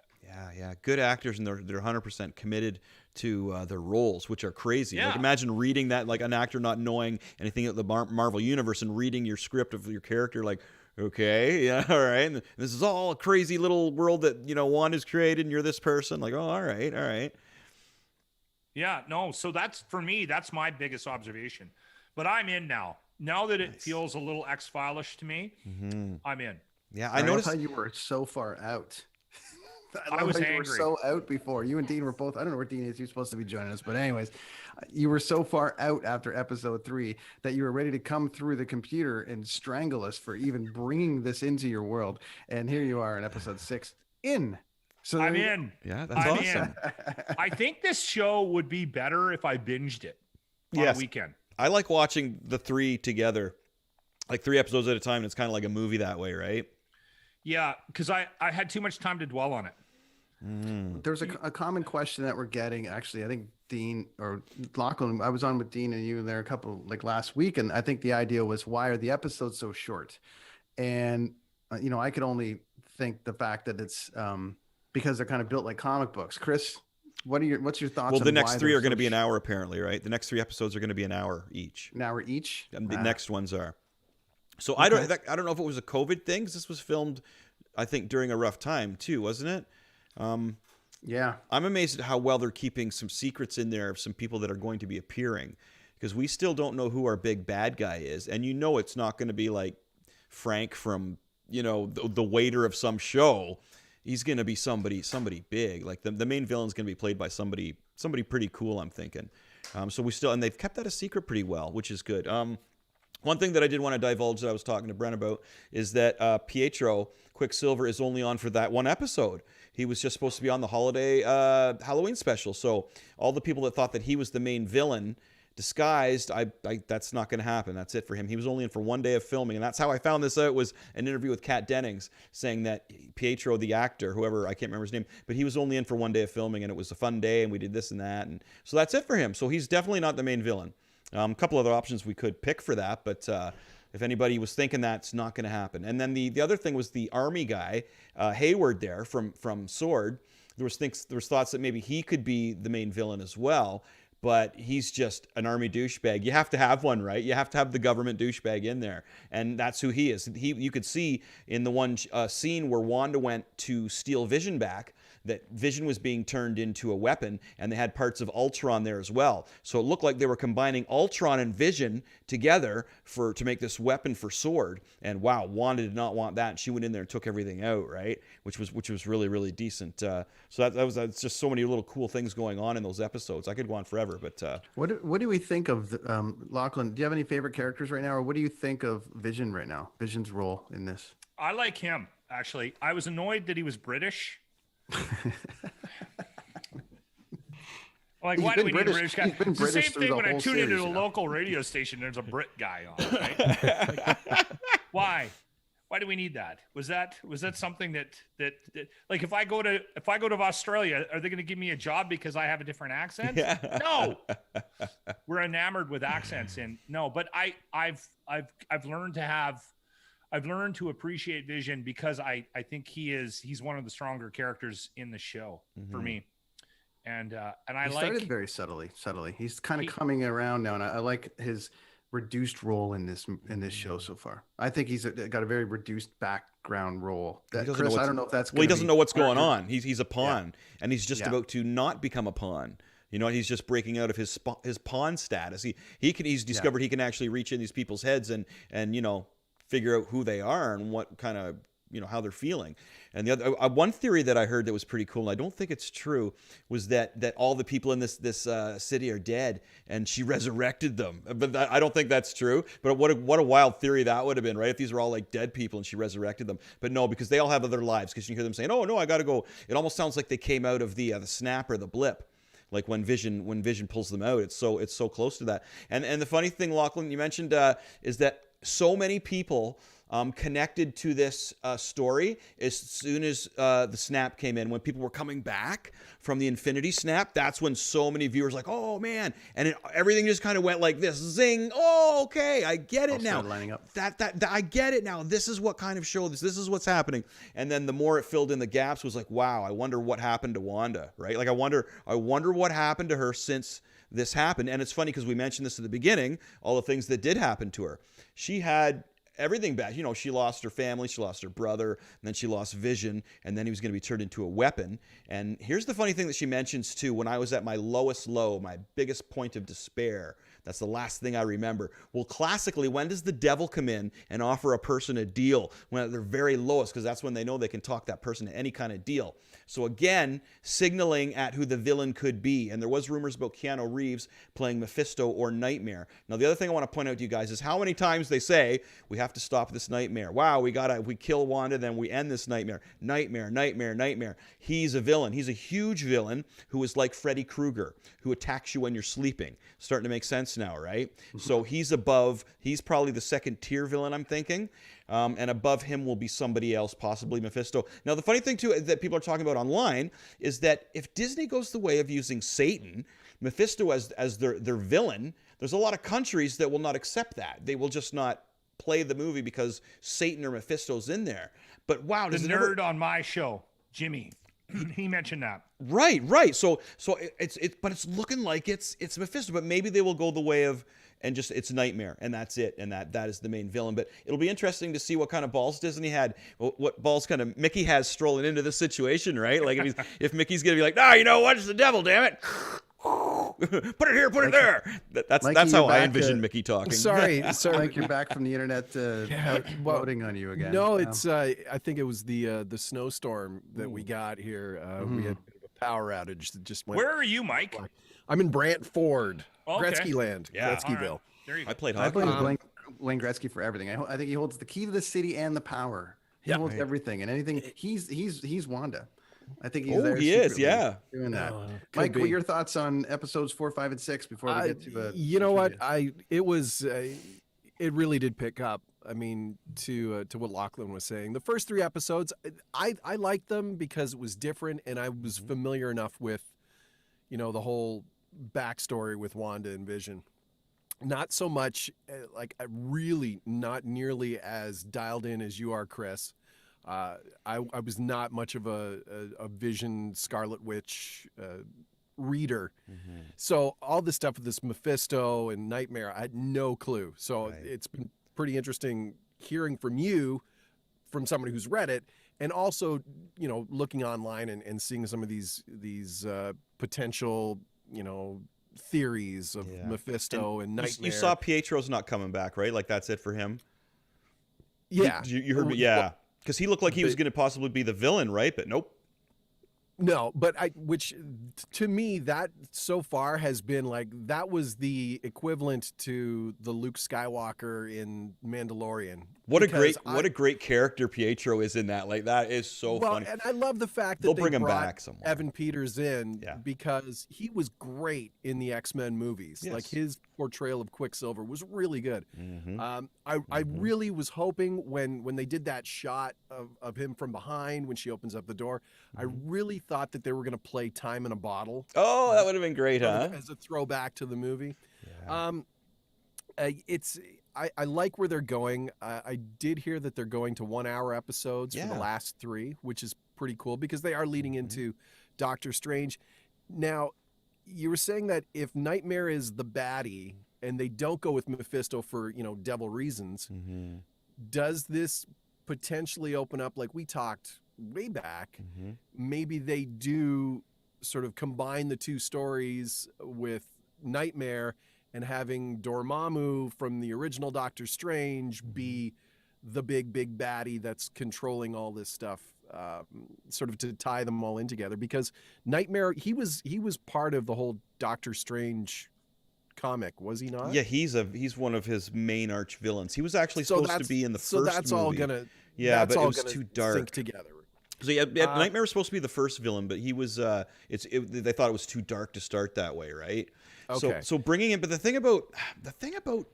Yeah. Good actors, and they're 100% committed to their roles, which are crazy. Yeah. Like, imagine reading that, like an actor not knowing anything of the Marvel universe and reading your script of your character, like, okay, yeah, all right, and this is all a crazy little world that Wanda's created, and you're this person. Like, oh, all right. Yeah, no. So that's, for me, that's my biggest observation. But I'm in now. Now that it feels a little X-File-ish to me, I'm in. Yeah, I noticed how you were so far out. I was how angry. You were so out before. You and Dean were both. I don't know where Dean is. You're supposed to be joining us, but anyways, you were so far out after episode 3 that you were ready to come through the computer and strangle us for even bringing this into your world. And here you are in episode 6. So I'm in. Yeah, that's I'm awesome. in. I think this show would be better if I binged it on a weekend. I like watching the 3 together, like 3 episodes at a time. And it's kind of like a movie that way, right? Yeah, because I had too much time to dwell on it. There's a common question that we're getting. Actually, I think Dean or Lachlan, I was on with Dean and you and there a couple like last week, and I think the idea was, why are the episodes so short? And I could only think the fact that it's because they're kind of built like comic books. Chris, what's your thoughts? Well, the on next why 3 they're are going to so be an hour, apparently, right? The next 3 episodes are going to be an hour each. An hour each. And the next ones are. So I don't know if it was a COVID thing, because this was filmed, I think, during a rough time too, wasn't it? Yeah. I'm amazed at how well they're keeping some secrets in there of some people that are going to be appearing, because we still don't know who our big bad guy is. And it's not going to be like Frank from, the waiter of some show. He's going to be somebody big. Like the main villain's going to be played by somebody pretty cool, I'm thinking. So and they've kept that a secret pretty well, which is good. One thing that I did want to divulge that I was talking to Brent about is that Pietro Quicksilver is only on for that one episode. He was just supposed to be on the holiday Halloween special. So all the people that thought that he was the main villain disguised, that's not going to happen. That's it for him. He was only in for one day of filming. And that's how I found this out, was an interview with Kat Dennings saying that Pietro, the actor, whoever, I can't remember his name, but he was only in for one day of filming, and it was a fun day, and we did this and that. And so that's it for him. So he's definitely not the main villain. A couple other options we could pick for that, but if anybody was thinking that's not going to happen. And then the other thing was the army guy, Hayward there from Sword. There was thoughts that maybe he could be the main villain as well, but he's just an army douchebag. You have to have one, right? You have to have the government douchebag in there, and that's who he is. You could see in the one scene where Wanda went to steal Vision back, that Vision was being turned into a weapon, and they had parts of Ultron there as well. So it looked like they were combining Ultron and Vision together to make this weapon for Sword. And wow, Wanda did not want that. She went in there and took everything out, right? Which was really, really decent. So that's just so many little cool things going on in those episodes. I could go on forever, but what do we think of Lachlan? Do you have any favorite characters right now, or what do you think of Vision right now? Vision's role in this? I like him, actually. I was annoyed that he was British. Like, why do we need a British guy? It's the same thing when I tune into a local radio station, there's a Brit guy on, right? Like, why? Why do we need that? Was that something that like if I go to Australia, are they going to give me a job because I have a different accent? Yeah. No. We're enamored with accents, and no, but I've learned to appreciate Vision because I think he's one of the stronger characters in the show for me. And I he started very subtly. He's kind of coming around now, and I like his reduced role in this show so far. I think he's got a very reduced background role. Chris, I don't know if that's he doesn't know what's going on. He's a pawn, and he's just about to not become a pawn. You know, he's just breaking out of his pawn status. He's discovered he can actually reach in these people's heads and you know, figure out who they are and what kind of, you know, how they're feeling. And the other one theory that I heard that was pretty cool, and I don't think it's true, was that all the people in this city are dead and she resurrected them. But I don't think that's true. But what a wild theory that would have been, right? If these were all like dead people and she resurrected them. But no, because they all have other lives. Because you hear them saying, "Oh no, I got to go." It almost sounds like they came out of the snap or the blip. Like when Vision pulls them out, it's so close to that. And the funny thing, Lachlan, you mentioned is that so many people connected to this story as soon as the snap came in. When people were coming back from the Infinity Snap, that's when so many viewers like, oh man, and everything just kind of went like this, zing. Oh, okay, I get it now. Lining up. That I get it now. This is what kind of show this is what's happening. And then the more it filled in the gaps was like, wow, I wonder what happened to Wanda, right? Like I wonder what happened to her since this happened. And it's funny because we mentioned this at the beginning, all the things that did happen to her. She had everything bad. You know, she lost her family, she lost her brother, and then she lost Vision, and then he was going to be turned into a weapon. And here's the funny thing that she mentions too: when I was at my lowest low, my biggest point of despair, that's the last thing I remember. Well, classically, when does the devil come in and offer a person a deal? When at their very lowest, because that's when they know they can talk that person to any kind of deal. So again, signaling at who the villain could be. And there was rumors about Keanu Reeves playing Mephisto or Nightmare. Now, the other thing I want to point out to you guys is how many times they say, we have to stop this nightmare. Wow, we kill Wanda, then we end this nightmare. Nightmare. He's a villain. He's a huge villain who is like Freddy Krueger, who attacks you when you're sleeping. Starting to make sense now, right? So he's probably the second tier villain, I'm thinking. And above him will be somebody else, possibly Mephisto. Now, the funny thing, too, that people are talking about online is that if Disney goes the way of using Satan, Mephisto as their villain, there's a lot of countries that will not accept that. They will just not play the movie because Satan or Mephisto's in there. But wow, the nerd on my show, Jimmy, he mentioned that. Right. So but it's looking like it's Mephisto, but maybe they will go the way of and just it's Nightmare, and that's it, and that is the main villain. But it'll be interesting to see what kind of balls Disney had, what balls kind of Mickey has strolling into this situation, right? Like if Mickey's gonna be like, you know what, it's the devil, damn it. Put it here, put it there. That's how I envision Mickey talking. Sorry. Like you're back from the internet voting on you again. No, it's I think it was the snowstorm that we got here. We had a power outage that just went. Where are you, Mike? I'm in Okay. Brantford, Gretzky land, Gretzkyville. Right. There you go. I played I hockey. blame Wayne Gretzky for everything. I think he holds the key to the city and the power. He holds everything and anything. He's Wanda. I think he's there. He is, yeah. Doing that. Mike, what are your thoughts on episodes 4, 5, and 6 before we get to you know what? It really did pick up. I mean, to what Lachlan was saying, the first 3 episodes, I liked them because it was different and I was familiar enough with, you know, the whole backstory with Wanda and Vision. Not so much, really not nearly as dialed in as you are, Chris. I was not much of a Vision Scarlet Witch reader. So all this stuff with this Mephisto and Nightmare, I had no clue. So it's been pretty interesting hearing from you, from somebody who's read it, and also, looking online and seeing some of these potential, theories of Mephisto and Nightmare. You saw Pietro's not coming back, right? Like that's it for him. Yeah, You heard me. Yeah, because he looked like he was going to possibly be the villain, right? But nope. No, but which to me, that so far has been like, that was the equivalent to the Luke Skywalker in Mandalorian. What a great character Pietro is in that. Like that is so funny. And I love the fact that They'll they bring him brought back somewhere. Evan Peters in because he was great in the X-Men movies. Yes. Like his portrayal of Quicksilver was really good. Mm-hmm. I really was hoping when they did that shot of him from behind when she opens up the door, I really thought that they were going to play Time in a Bottle. Oh, that would have been great, huh? As a throwback to the movie. Yeah. I like where they're going. I did hear that they're going to 1 hour episodes for the last 3, which is pretty cool because they are leading into Doctor Strange. Now, you were saying that if Nightmare is the baddie and they don't go with Mephisto for, devil reasons, does this potentially open up, like we talked way back, maybe they do sort of combine the 2 stories with Nightmare and having Dormammu from the original Doctor Strange be the big baddie that's controlling all this stuff, sort of to tie them all in together. Because Nightmare, he was part of the whole Doctor Strange comic, was he not? Yeah, he's one of his main arch villains. He was actually supposed to be in the first movie. So that's all gonna but it was too dark. sync together. So Nightmare was supposed to be the first villain, but he was they thought it was too dark to start that way, right? Okay. So bringing in, but the thing about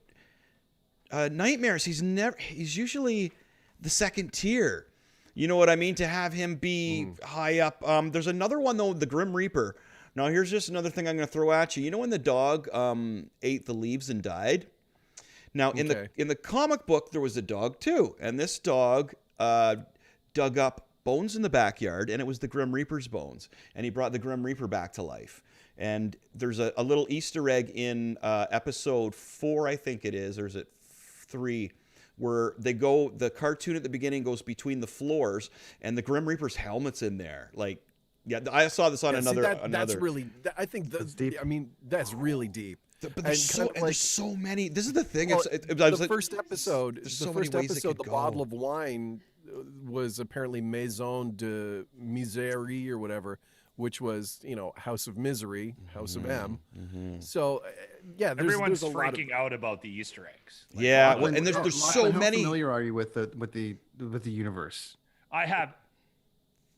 Nightmares, he's usually the second tier. You know what I mean? To have him be high up. There's another one though, the Grim Reaper. Now here's just another thing I'm going to throw at you. You know when the dog ate the leaves and died? Now in the comic book there was a dog too, and this dog dug up bones in the backyard, and it was the Grim Reaper's bones, and he brought the Grim Reaper back to life. And there's a little Easter egg in episode 4, I think it is, or is it 3, where the cartoon at the beginning goes between the floors, and the Grim Reaper's helmet's in there. Like, I saw this on another. That's really, I think that's deep. I mean, that's really deep. But there's so many. This is the thing. Well, the first episode, the bottle of wine was apparently Maison de Miserie or whatever, which was, House of Misery, House of M. So, everyone's there's freaking out about the Easter eggs. And there's so many. How familiar are you with the universe? I have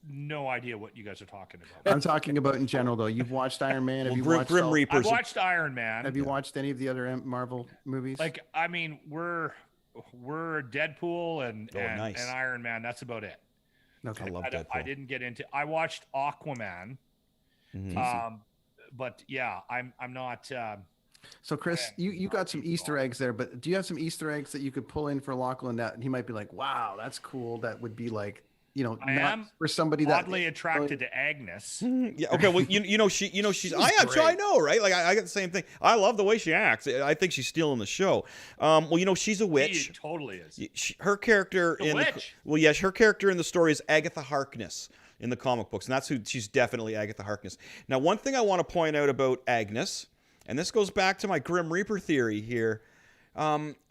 no idea what you guys are talking about. I'm talking about in general, though. You've watched Iron Man. Have you watched Grim Reapers? I've watched Iron Man. Have you watched any of the other Marvel movies? Like, I mean, we're Deadpool and Iron Man. That's about it. Okay. I love Deadpool. I didn't get into. I watched Aquaman. But yeah, I'm not. So Chris, you got some Easter eggs there, but do you have some Easter eggs that you could pull in for Lachlan that he might be like, wow, that's cool. That would be like, I am for somebody oddly attracted to Agnes. Yeah. Okay. Well, she's. I know, right? Like I got the same thing. I love the way she acts. I think she's stealing the show. Well, she's a witch. She totally is. Her character her character in the story is Agatha Harkness in the comic books, and that's who she's definitely Agatha Harkness. Now, one thing I want to point out about Agnes, and this goes back to my Grim Reaper theory here,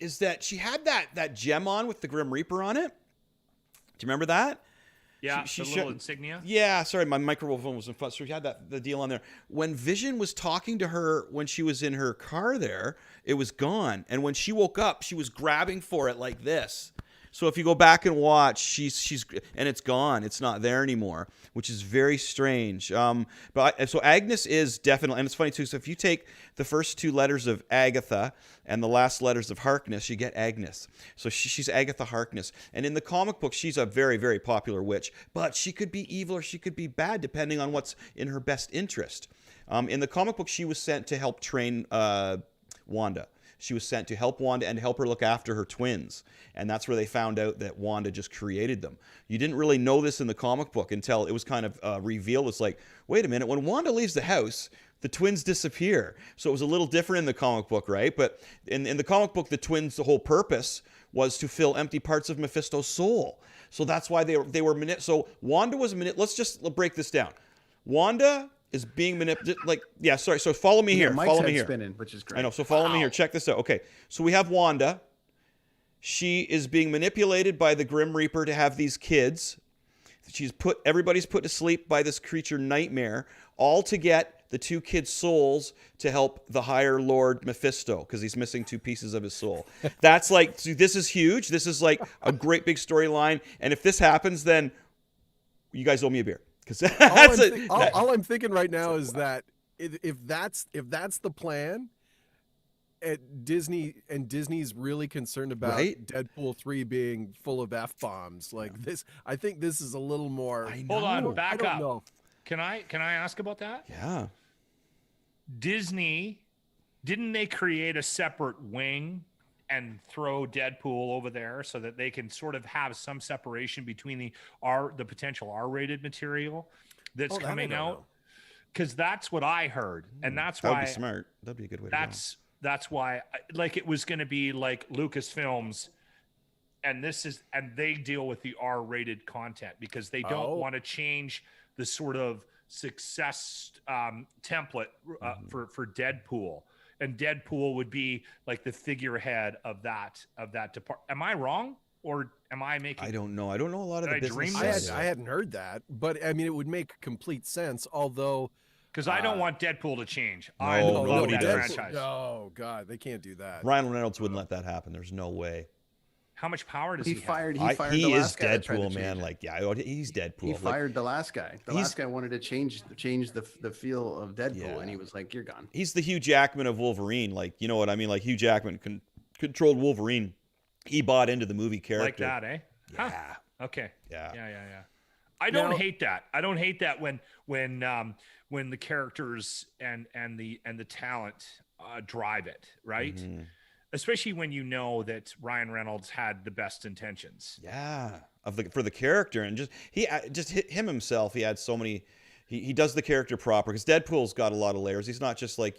is that she had that gem on with the Grim Reaper on it. Do you remember that? Yeah, the little insignia. Yeah, sorry, my microphone was in front, so she had the deal on there. When Vision was talking to her when she was in her car there, it was gone. And when she woke up, she was grabbing for it like this. So if you go back and watch, she's and it's gone. It's not there anymore, which is very strange. So Agnes is definitely, and it's funny too. So if you take the first 2 letters of Agatha and the last letters of Harkness, you get Agnes. So she's Agatha Harkness. And in the comic book, she's a very, very popular witch. But she could be evil or she could be bad, depending on what's in her best interest. In the comic book, she was sent to help train Wanda. She was sent to help Wanda and help her look after her twins. And that's where they found out that Wanda just created them. You didn't really know this in the comic book until it was kind of revealed. It's like, wait a minute, when Wanda leaves the house, the twins disappear. So it was a little different in the comic book, right? But in the comic book, the twins' whole purpose was to fill empty parts of Mephisto's soul. So that's why they were so Wanda was let's just break this down. Wanda is being manipulated. Like, yeah, sorry. So follow me here. Mike's follow head me here. spinning, which is great. I know. So follow me here. Check this out. Okay. So we have Wanda. She is being manipulated by the Grim Reaper to have these kids. Everybody's put to sleep by this creature Nightmare, all to get the two kids' souls to help the higher Lord Mephisto, because he's missing 2 pieces of his soul. That's like, so this is huge. This is like a great big storyline. And if this happens, then you guys owe me a beer. Because all I'm thinking right now is that if that's the plan, Disney's really concerned about Deadpool 3 being full of F-bombs like this. I think this is a little more. Hold on, back up. Know. Can I ask about that? Yeah. Disney, didn't they create a separate wing and throw Deadpool over there so that they can sort of have some separation between the potential R-rated material that's coming out? Because that's what I heard, and that's why that would be smart. That'd be a good way to go. That's why, like, it was going to be like Lucasfilms, and they deal with the R-rated content because they don't want to change the sort of success template for Deadpool, and Deadpool would be like the figurehead of that department. Am I wrong, or am I making? I don't know. I don't know a lot of the business. I hadn't heard that, but I mean, it would make complete sense. Although. Because I don't want Deadpool to change. No, I love nobody that does. franchise. Oh God, they can't do that. Ryan Reynolds wouldn't let that happen. There's no way. How much power does he have? He is last guy that tried to Deadpool, change man. it. Like, yeah, he's Deadpool. He fired the last guy. The last guy wanted to change the feel of Deadpool, and he was like, "You're gone." He's the Hugh Jackman of Wolverine. Like, you know what I mean? Like, Hugh Jackman controlled Wolverine. He bought into the movie character. Like that, eh? Yeah. Huh. Okay. Yeah. I don't hate that. I don't hate that when the characters and the talent drive it, right? Mm-hmm. Especially when you know that Ryan Reynolds had the best intentions. Yeah, for the character, and just him himself. He had so many. He does the character proper, because Deadpool's got a lot of layers. He's not just like,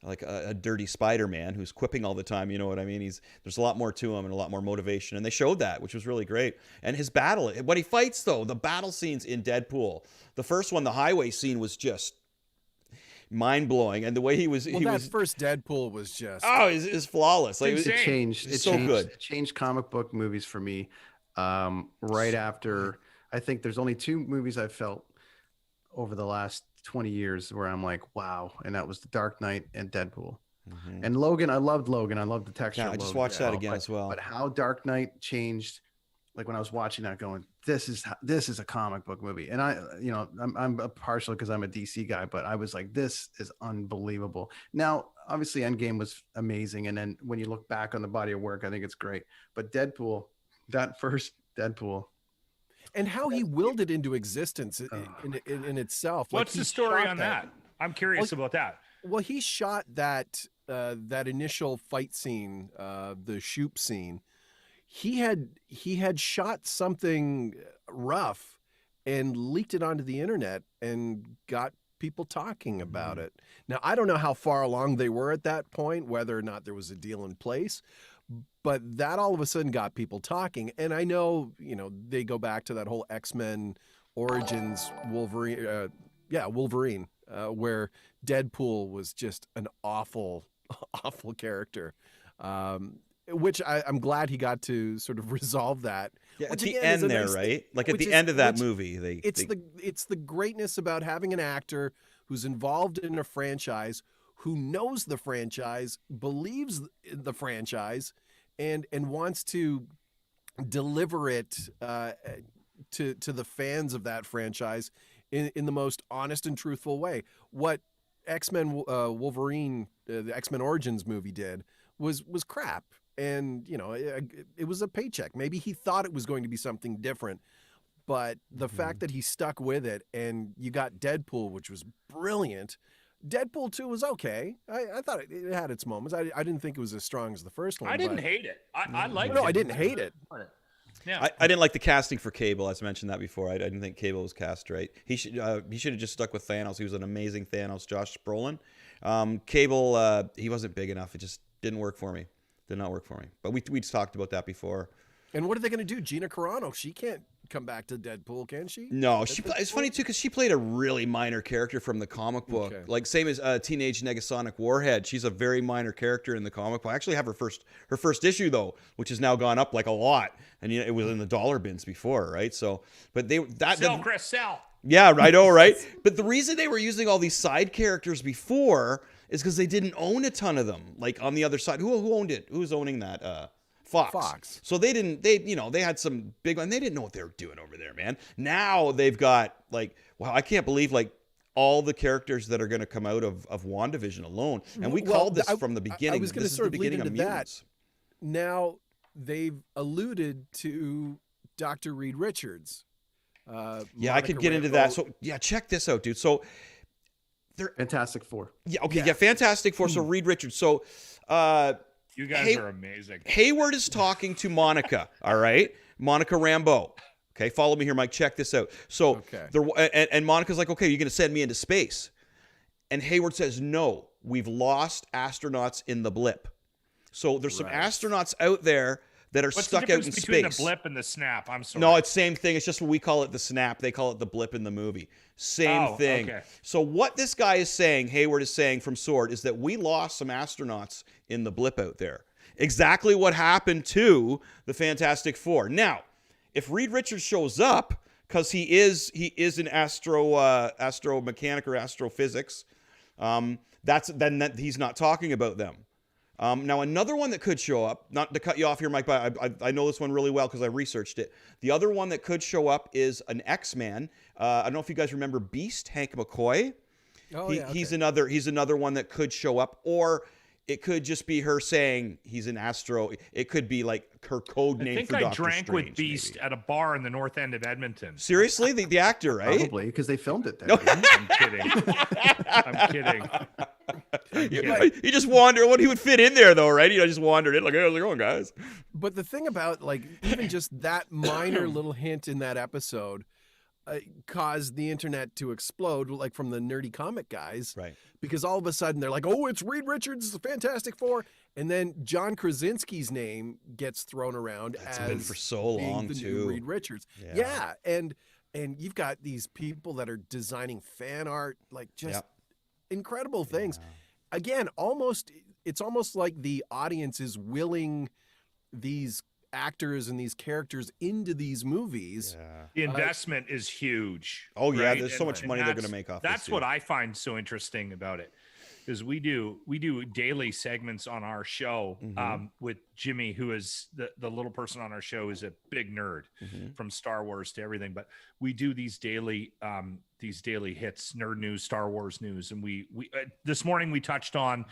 like a dirty Spider-Man who's quipping all the time. You know what I mean? There's a lot more to him and a lot more motivation, and they showed that, which was really great. And his battle, when he fights though, the battle scenes in Deadpool, the first one, the highway scene, was just mind-blowing, and the way he was first Deadpool was just is flawless. Like, it changed good. It changed comic book movies for me. Right after, I think there's only 2 movies I've felt over the last 20 years where I'm like, wow, and that was The Dark Knight and Deadpool. Mm-hmm. And Logan, I loved Logan. I loved the texture. Yeah, I just watched that again as well. But how Dark Knight changed, like when I was watching that, going, this is a comic book movie. And I'm partial because I'm a DC guy, but I was like, this is unbelievable. Now, obviously, Endgame was amazing, and then when you look back on the body of work, I think it's great. But Deadpool, that first Deadpool. And how he willed it into existence in itself. What's the story on that? I'm curious about that. Well, he shot that initial fight scene, the shoot scene. He had shot something rough and leaked it onto the internet and got people talking about it. Now, I don't know how far along they were at that point, whether or not there was a deal in place. But that all of a sudden got people talking. And I know, they go back to that whole X-Men Origins Wolverine, where Deadpool was just an awful, awful character, which I'm glad he got to sort of resolve that. Yeah, at the end there, right? Like at the end of that movie. It's the greatness about having an actor who's involved in a franchise, who knows the franchise, believes in the franchise, and wants to deliver it to the fans of that franchise in the most honest and truthful way. What X-Men Wolverine, the X-Men Origins movie did was crap, and it was a paycheck. Maybe he thought it was going to be something different, but the fact that he stuck with it, and you got Deadpool, which was brilliant. Deadpool 2 was okay. I thought it had its moments. I didn't think it was as strong as the first one. I didn't hate it. I liked it. No, I didn't hate it. Yeah. I didn't like the casting for Cable. As I mentioned that before. I didn't think Cable was cast right. He should have just stuck with Thanos. He was an amazing Thanos. Josh Brolin. Cable, he wasn't big enough. It just didn't work for me. Did not work for me. But we talked about that before. And what are they going to do? Gina Carano, she can't come back to Deadpool, can she? No, it's funny too because she played a really minor character from the comic book, like same as Teenage Negasonic Warhead. She's a very minor character in the comic book. I actually have her first issue though, which has now gone up like a lot, and it was in the dollar bins before, right? So, but Chris, sell. Yeah, I know, right? But the reason they were using all these side characters before is because they didn't own a ton of them. Like on the other side, who owned it? Who's owning that? Fox. So they had some big one. They didn't know what they were doing over there, man. Now they've got like, wow, I can't believe like all the characters that are going to come out of WandaVision alone. And we called this from the beginning. I was going to sort of lead into that. Now they've alluded to Dr. Reed Richards. Yeah, I could get into that. So yeah, check this out, dude. So they're Fantastic Four. Yeah, okay, yeah, Fantastic Four. So Reed Richards. So you guys are amazing. Hayward is talking to Monica, all right? Monica Rambeau. Okay, follow me here, Mike. Check this out. So, and Monica's like, okay, you're going to send me into space. And Hayward says, no, we've lost astronauts in the blip. So there's some astronauts out there that are stuck out in space. What's the difference between the blip and the snap? I'm sorry. No, it's same thing. It's just what we call it the snap. They call it the blip in the movie. Same thing. Okay. So what this guy is saying, Hayward is saying from S.W.O.R.D., is that we lost some astronauts in the blip out there. Exactly what happened to the Fantastic Four. Now, if Reed Richards shows up, because he is an astromechanic or astrophysics, then he's not talking about them. Now, another one that could show up, not to cut you off here, Mike, but I know this one really well because I researched it. The other one that could show up is an X-Man. I don't know if you guys remember Beast, Hank McCoy. He's another one that could show up, or it could just be her saying he's an astro. It could be like her code name for Doctor Strange. I think I drank with Beast at a bar in the north end of Edmonton. Seriously? The actor, right? Probably, because they filmed it there. No. I'm kidding. He just wandered. What he would fit in there, though, right? He just wandered in like, hey, how's it going, guys? But the thing about, like, even just that minor little hint in that episode caused the internet to explode, like from the nerdy comic guys. Right. Because all of a sudden they're like, oh, it's Reed Richards, the Fantastic Four. And then John Krasinski's name gets thrown around as been for so long, the too. new Reed Richards. Yeah. And you've got these people that are designing fan art, like just incredible things. Again, it's almost like the audience is willing these actors and these characters into these movies. The investment is huge. Oh yeah, there's so much money they're going to make off. That's what I find so interesting about it, is we do daily segments on our show with Jimmy, who is the little person on our show, is a big nerd from Star Wars to everything. But we do these daily hits, nerd news, Star Wars news, and we this morning we touched on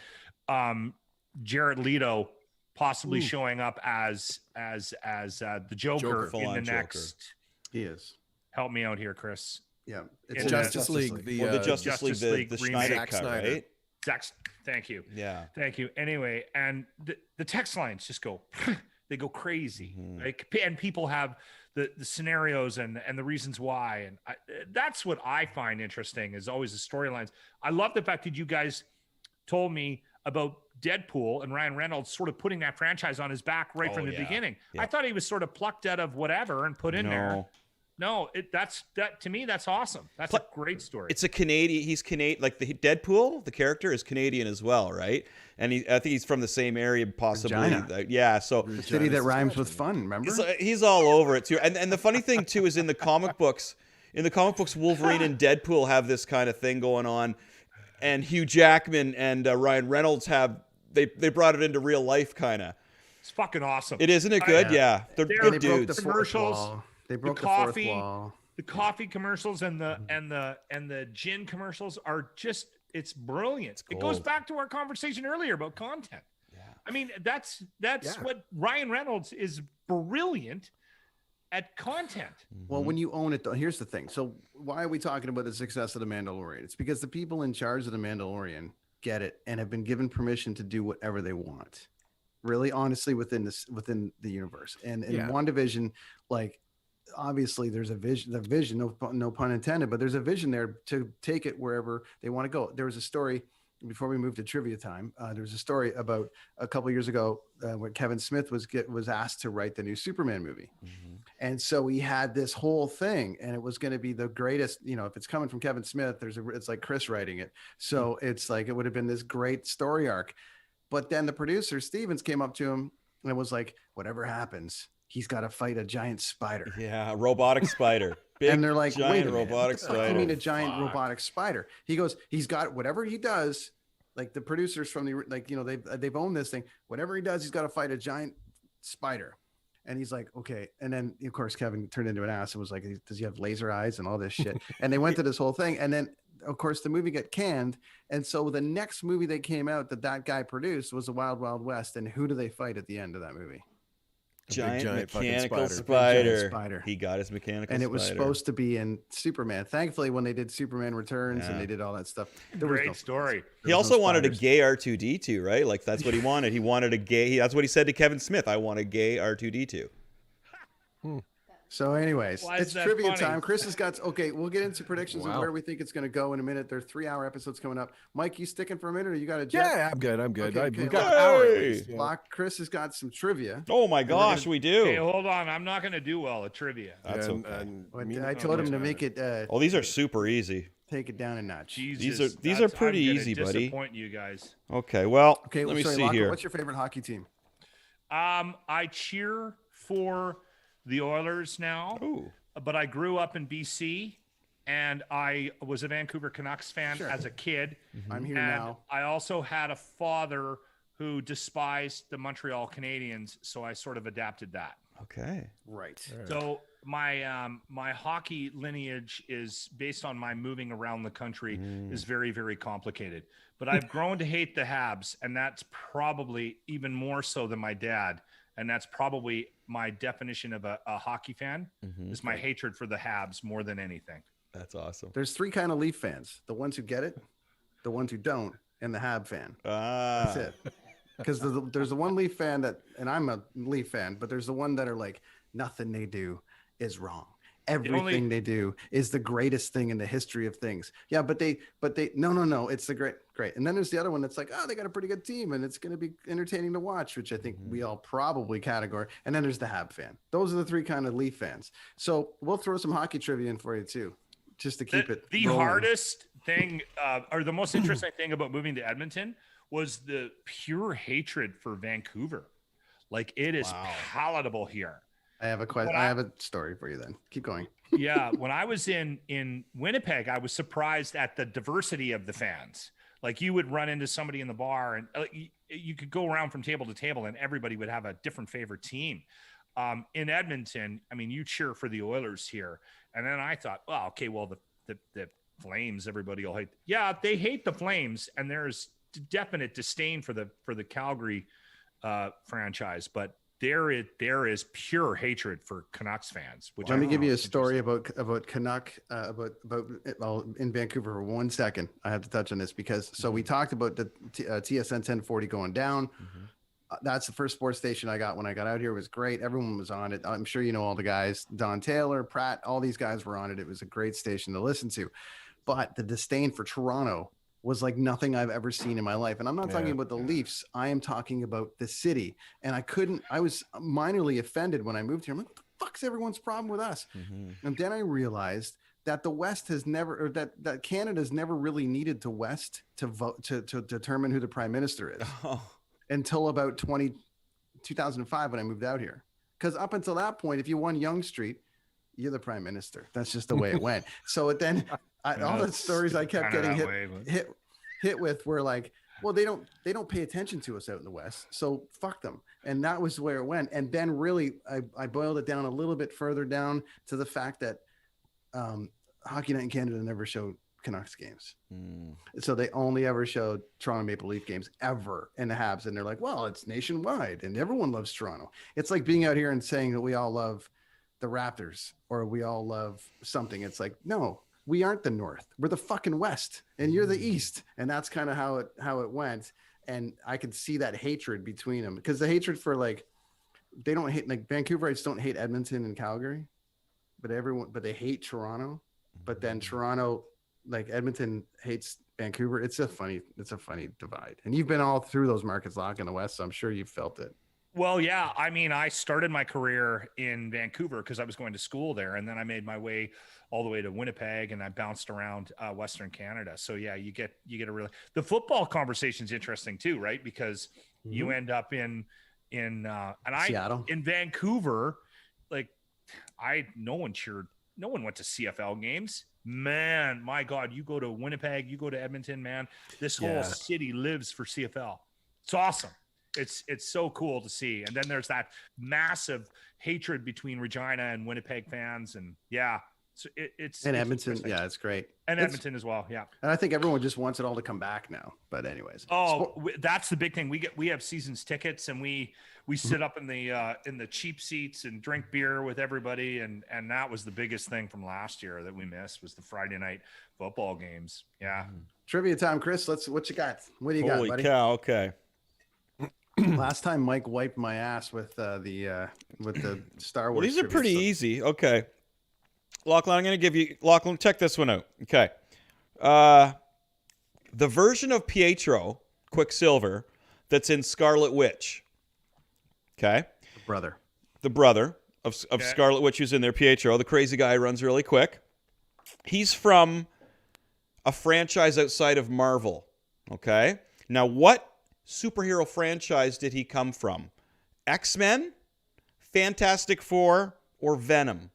Jared Leto possibly showing up as the Joker in the next. He is. Help me out here, Chris. Yeah, it's Justice League. The Justice League, the Snyder cut, right? Thank you. Yeah. Thank you. Anyway, and the text lines just go, they go crazy. Like, and people have the scenarios and the reasons why, and that's what I find interesting, is always the storylines. I love the fact that you guys told me about Deadpool and Ryan Reynolds sort of putting that franchise on his back right from the beginning. Yeah. I thought he was sort of plucked out of whatever and put in there. No, that to me, that's awesome. That's a great story. It's a Canadian. He's Canadian. Like the Deadpool, the character is Canadian as well, right? And I think he's from the same area, possibly. Yeah. So the city that rhymes with fun. Remember? He's all over it too. And the funny thing too is in the comic books, Wolverine and Deadpool have this kind of thing going on, and Hugh Jackman and Ryan Reynolds have they brought it into real life, kind of. It's fucking awesome. It isn't it good? Yeah, they're good dudes. The commercials. They broke the fourth wall. The coffee commercials and the gin commercials are just, it's brilliant. It goes back to our conversation earlier about content. Yeah. I mean, that's what Ryan Reynolds is brilliant at content. Well, when you own it, though, here's the thing. So why are we talking about the success of The Mandalorian? It's because the people in charge of The Mandalorian get it and have been given permission to do whatever they want. Really, honestly, within the universe. And in WandaVision, like, obviously there's a vision, no pun intended, but there's a vision there to take it wherever they want to go. There was a story before we moved to trivia time, there was a story about a couple years ago when Kevin Smith was asked to write the new Superman movie. And so he had this whole thing, and it was going to be the greatest, if it's coming from Kevin Smith, it's like Chris writing it. So it's like, it would have been this great story arc. But then the producer, Stevens, came up to him and was like, whatever happens, he's got to fight a giant spider. Yeah, robotic spider. Big, and they're like, giant wait a minute, robotic what the fuck spider. do you mean a giant robotic spider? He goes, he's got whatever he does. Like the producers from they've owned this thing. Whatever he does, he's got to fight a giant spider. And he's like, okay. And then of course Kevin turned into an ass and was like, does he have laser eyes and all this shit? And they went to this whole thing. And then of course the movie got canned. And so the next movie that came out that guy produced was The Wild Wild West. And who do they fight at the end of that movie? Giant mechanical Giant spider. He got his mechanical and it spider. was supposed to be in Superman. Thankfully, when they did Superman Returns and they did all that stuff, great story. He also wanted a gay R2D2, right? Like that's what he wanted. He wanted a gay. That's what he said to Kevin Smith. I want a gay R2D2. So, anyways, it's trivia funny? time. Chris has got. Okay, we'll get into predictions of where we think it's going to go in a minute. There are 3-hour episodes coming up. Mike, you sticking for a minute, or you got a jet? Yeah, I'm good. Okay, We've got an hour. Hey! Chris has got some trivia. Oh my gosh, we do. Hey, hold on. I'm not going to do well at trivia. That's okay. I told him to make it. Oh, these are super easy. Take it down a notch. Jesus, These are pretty easy, buddy. Disappoint you guys. Okay, well, Okay, let me see Locke, here. what's your favorite hockey team? I cheer for the Oilers now. Ooh. But I grew up in BC, and I was a Vancouver Canucks fan as a kid. I'm here and now. I also had a father who despised the Montreal Canadiens, so I sort of adapted that. Okay. Right. So my hockey lineage is based on my moving around the country is very, very complicated. But I've grown to hate the Habs, and that's probably even more so than my dad. And that's probably my definition of a hockey fan is my hatred for the Habs more than anything. That's awesome. There's 3 kind of Leaf fans: the ones who get it, the ones who don't, and the Hab fan. That's it. Because there's the one Leaf fan and I'm a Leaf fan, but there's the one that are like, nothing they do is wrong. Everything they do is the greatest thing in the history of things. Yeah, but they no, it's the great. And then there's the other one that's like, oh, they got a pretty good team and it's going to be entertaining to watch, which I think we all probably category. And then there's the Hab fan. Those are the 3 kind of Leaf fans. So we'll throw some hockey trivia in for you too, just to keep it. The rolling. hardest thing, or the most interesting thing about moving to Edmonton was the pure hatred for Vancouver. Like it is palatable here. I have a question. I have a story for you then. Keep going. Yeah. When I was in Winnipeg, I was surprised at the diversity of the fans. Like you would run into somebody in the bar and you could go around from table to table and everybody would have a different favorite team. In Edmonton, I mean, you cheer for the Oilers here. And then I thought, well, okay, well, the Flames, everybody will hate. Yeah, they hate the Flames. And there's definite disdain for the Calgary franchise. But there is pure hatred for Canucks fans. Which Let me give you a story about Canuck in Vancouver for 1 second. I have to touch on this because we talked about the TSN 1040 going down. That's the first sports station I got when I got out here. It was great. Everyone was on it. I'm sure you know all the guys. Don Taylor, Pratt, all these guys were on it. It was a great station to listen to. But the disdain for Toronto was like nothing I've ever seen in my life. And I'm not talking about the Leafs. I am talking about the city. And I was minorly offended when I moved here. I'm like, what the fuck's everyone's problem with us? And then I realized that the West has never, or that Canada's never really needed the West to vote to determine who the prime minister is until about 2005 when I moved out here. Because up until that point, if you won Yonge Street, you're the prime minister. That's just the way it went. So then all the stories I kept getting hit with were like, well, they don't pay attention to us out in the West, so fuck them. And that was where it went. And then really, I boiled it down a little bit further down to the fact that Hockey Night in Canada never showed Canucks games. So they only ever showed Toronto Maple Leaf games ever in the Habs. And they're like, well, it's nationwide and everyone loves Toronto. It's like being out here and saying that we all love the Raptors or we all love something. It's like, no, we aren't the North. We're the fucking West and you're the East. And that's kind of how it went. And I could see that hatred between them because the hatred for they don't hate, like Vancouverites don't hate Edmonton and Calgary, but they hate Toronto. But then Toronto, like Edmonton hates Vancouver, it's a funny divide. And you've been all through those markets, Locke in the West, so I'm sure you've felt it. Well, yeah. I mean, I started my career in Vancouver because I was going to school there, and then I made my way all the way to Winnipeg, and I bounced around Western Canada. So yeah, you get a really the football conversation is interesting too, right? Because you end up in Seattle. in Vancouver, like no one went to CFL games. Man, my God, you go to Winnipeg, you go to Edmonton, man, this whole city lives for CFL. It's awesome. It's so cool to see. And then there's that massive hatred between Regina and Winnipeg fans. And yeah, so it's Edmonton. Yeah, it's great. And Edmonton as well. Yeah. And I think everyone just wants it all to come back now. But anyways. That's the big thing. We have seasons tickets, and we sit up in the cheap seats and drink beer with everybody. And that was the biggest thing from last year that we missed was the Friday night football games. Yeah. Trivia time, Chris. What you got? What do you got, buddy? Holy cow. Okay. Last time Mike wiped my ass with the Star Wars. Well, these are trivia, pretty so- easy. Okay. Lachlan, I'm going to give you... Lachlan, check this one out. Okay. The version of Pietro, Quicksilver, that's in Scarlet Witch. Okay? The brother of Scarlet Witch who's in there, Pietro, the crazy guy who runs really quick. He's from a franchise outside of Marvel. Okay? Now, what superhero franchise did he come from? X-Men, Fantastic Four, or Venom?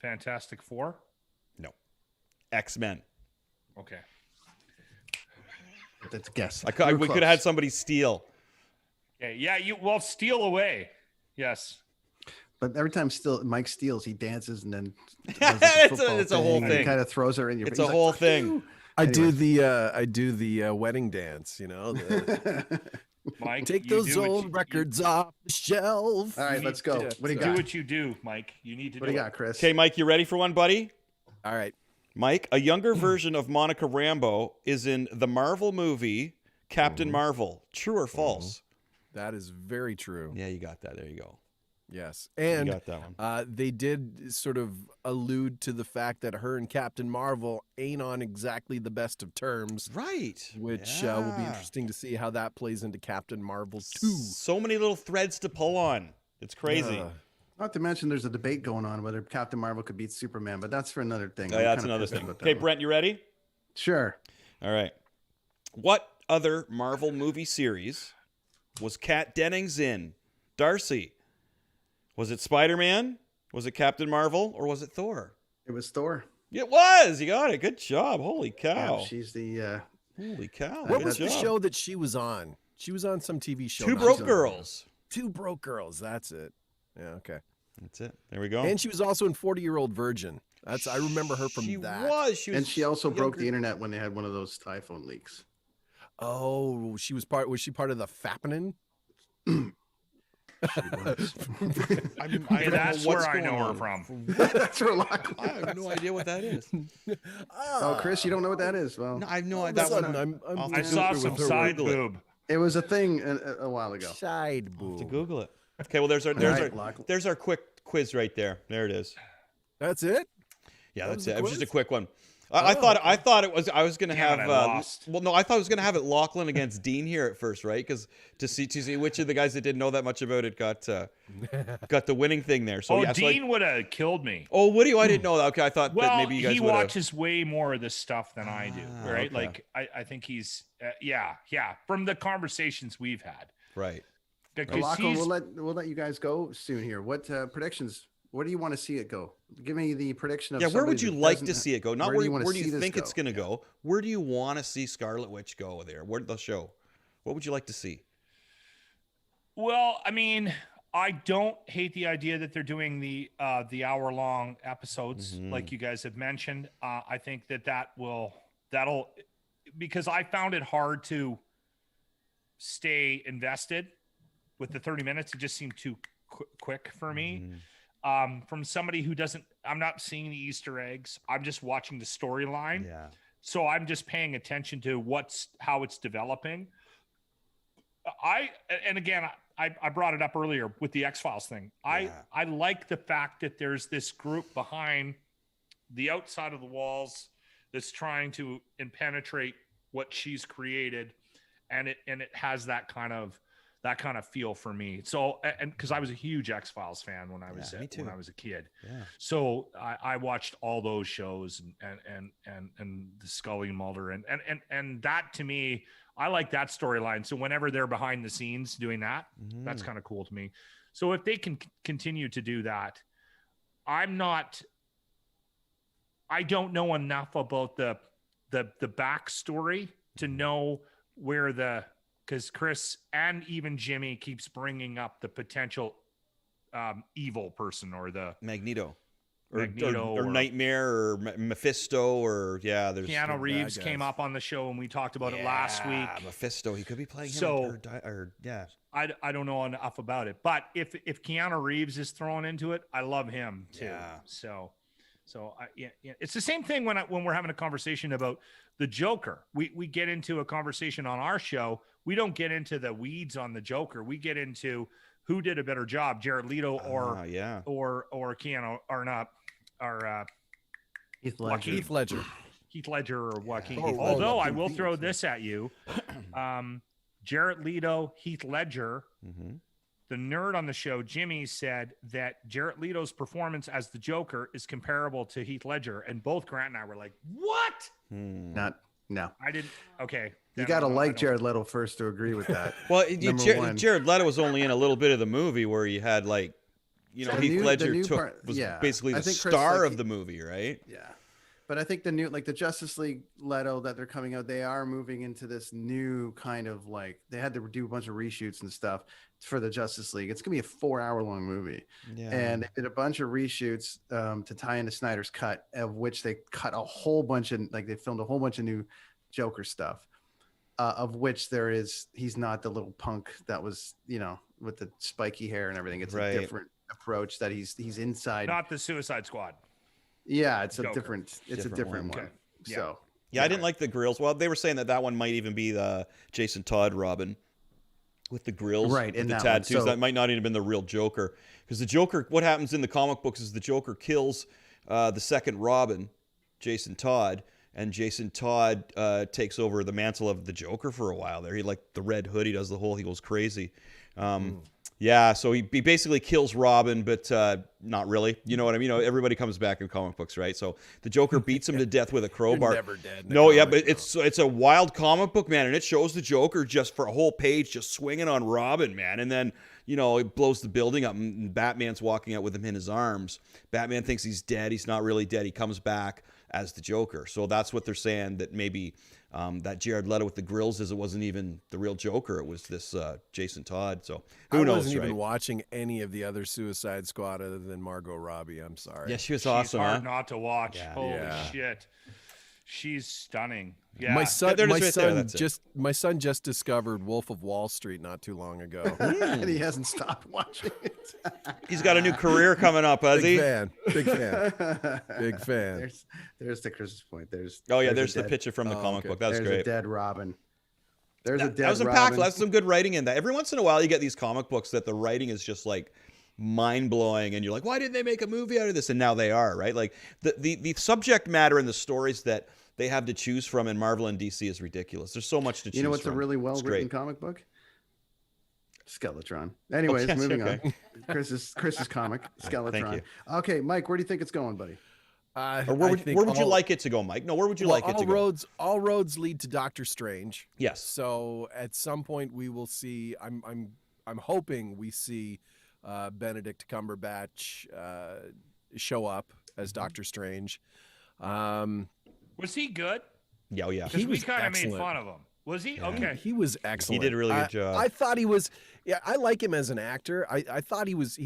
Fantastic Four? No. X-Men. Okay. That's a guess. We could have had somebody steal. Okay. Yeah, steal away. Yes. But every time Mike steals, he dances and then it's a whole thing. Kind of throws her in your. It's a whole thing. I do the wedding dance, you know. Mike, take those old records off the shelf. All right, let's go. What do you got? Do what you do, Mike. You need to What do you got, Chris? Okay, Mike, you ready for one, buddy? All right. Mike, a younger version of Monica Rambeau is in the Marvel movie Captain Marvel. True or false? That is very true. Yeah, you got that. There you go. Yes. And you got that one. They did sort of allude to the fact that her and Captain Marvel ain't on exactly the best of terms. Right. Which will be interesting to see how that plays into Captain Marvel 2. So many little threads to pull on. It's crazy. Not to mention there's a debate going on whether Captain Marvel could beat Superman, but that's for another thing. Oh, yeah, that's another thing. Okay, Brent, you ready? Sure. All right. What other Marvel movie series was Kat Dennings in? Darcy. Was it Spider-Man? Was it Captain Marvel? Or was it Thor? It was Thor. It was. You got it. Good job. Holy cow. Yeah, she's the... Holy cow. What was the show that she was on? She was on some TV show. Two Broke Girls. Two Broke Girls. That's it. Yeah, okay. That's it. There we go. And she was also in 40-Year-Old Virgin. I remember her from that. She was. And she also broke the internet when they had one of those iPhone leaks. Oh, was she part of the Fappening? That's where I know her from. That's where I have no idea what that is. Oh, Chris, you don't know what that is? Well, no, I have no idea. I saw some side boob. It was a thing a while ago. Side boob. To Google it. Okay, well, there's our quick quiz right there. There it is. That's it? Yeah, that's it. It was just a quick one. I thought I was gonna have I thought I was gonna have it Lachlan against Dean here at first, right? Because to see which of the guys that didn't know that much about it got the winning thing there. So Dean would have killed me. Oh, would you? I didn't know that. Okay, I thought that maybe you guys would have. He watches way more of this stuff than I do, right? Okay. Like I think he's from the conversations we've had, right? Well, Lachlan, we'll let you guys go soon here. What predictions? Where do you want to see it go? Give me the prediction of. Yeah, where would you like to see it go? Not where do you think it's going to go? Where do you want to see Scarlet Witch go there? Where the show? What would you like to see? Well, I mean, I don't hate the idea that they're doing the hour-long episodes like you guys have mentioned. I think that'll because I found it hard to stay invested with the 30 minutes. It just seemed too quick for me. From somebody who I'm not seeing the Easter eggs. I'm just watching the storyline. Yeah. So I'm just paying attention to how it's developing. I brought it up earlier with the X-Files thing. I like the fact that there's this group behind the outside of the walls that's trying to penetrate what she's created, and it has that kind of feel for me. So, and because I was a huge X-Files fan when I was a kid, so I watched all those shows and the Scully and Mulder and that, to me, I like that storyline. So whenever they're behind the scenes doing that, that's kind of cool to me. So if they can continue to do that, I don't know enough about the backstory to know where because Chris and even Jimmy keeps bringing up the potential evil person or the Magneto. Magneto or Nightmare or Mephisto there's Keanu Reeves came up on the show and we talked about it last week. Mephisto, he could be playing him him I don't know enough about it, but if Keanu Reeves is thrown into it, I love him too. So it's the same thing when we're having a conversation about the Joker. We get into a conversation on our show. We don't get into the weeds on the Joker. We get into who did a better job, Jared Leto or Keanu, or not, or Heath Ledger. Heath Ledger or Joaquin. Although I will throw this at you, Jared Leto, Heath Ledger. The nerd on the show, Jimmy, said that Jared Leto's performance as the Joker is comparable to Heath Ledger, and both Grant and I were like, "What?" No. I didn't. Okay, you got to like Jared Leto first to agree with that. Well, Jared Leto was only in a little bit of the movie where you had Heath Ledger was basically the star of the movie, right? Yeah. But I think the Justice League Leto that they're coming out, they are moving into this new kind of they had to do a bunch of reshoots and stuff for the Justice League. It's going to be a 4-hour-long movie. Yeah. And they did a bunch of reshoots to tie into Snyder's cut, of which they cut a whole bunch of, they filmed a whole bunch of new Joker stuff, of which he's not the little punk that was, with the spiky hair and everything. It's a different approach that he's inside. Not the Suicide Squad. Yeah, it's Joker. It's a different one. Okay. So I didn't like the grills. Well, they were saying that one might even be the Jason Todd Robin with the grills, right? And the tattoos. So, that might not even have been the real Joker, because the Joker. What happens in the comic books is the Joker kills the second Robin, Jason Todd, and Jason Todd takes over the mantle of the Joker for a while. There, he the red hood. He does the whole. He goes crazy. Yeah, so he basically kills Robin, but not really. You know what I mean? Everybody comes back in comic books, right? So the Joker beats him to death with a crowbar. You're never dead. But it's a wild comic book, man, and it shows the Joker just for a whole page just swinging on Robin, man, and then it blows the building up, and Batman's walking out with him in his arms. Batman thinks he's dead. He's not really dead. He comes back as the Joker. So that's what they're saying, that maybe that Jared Leto with the grills it wasn't even the real Joker. It was this Jason Todd. So who knows? I wasn't even watching any of the other Suicide Squad other than Margot Robbie. I'm sorry. Yeah, she was awesome. Hard not to watch. Yeah. Holy shit. She's stunning. Yeah. My son just discovered Wolf of Wall Street not too long ago. And he hasn't stopped watching it. He's got a new career coming up, has he? Big fan. There's the Chris's point. There's the picture from the comic book. That was great. There's a dead Robin. That was impactful. That's some good writing in that. Every once in a while you get these comic books that the writing is just mind-blowing, and you're like, why didn't they make a movie out of this? And now they are, right? The subject matter and the stories that they have to choose from in Marvel and DC is ridiculous. There's so much to choose from. You know what's a really well-written comic book? Skeletron. Anyways, moving on. Chris's comic, Skeletron. Thank you. Okay, Mike, where do you think it's going, buddy? Or where would you like it to go, Mike? No, where would you like it to go? All roads lead to Doctor Strange. Yes. So at some point we will see. I'm hoping we see Benedict Cumberbatch show up as Doctor Strange. Was he good? Yeah, yeah. We kind of made fun of him. Was he? Yeah. Okay. He was excellent. He did a really good job. I thought he was. Yeah, I like him as an actor. I thought he was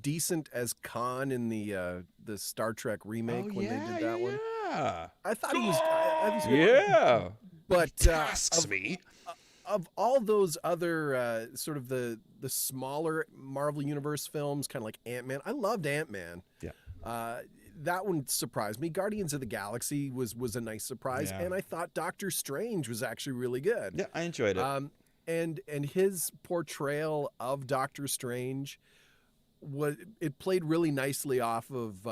decent as Khan in the Star Trek remake when they did that one. Yeah. I thought he was. Yeah. But me. Of all those other sort of the smaller Marvel Universe films, kind of like Ant-Man, I loved Ant-Man. Yeah. That one surprised me. Guardians of the Galaxy was a nice surprise, and I thought Doctor Strange was actually really good. Yeah, I enjoyed it. And his portrayal of Doctor Strange played really nicely off of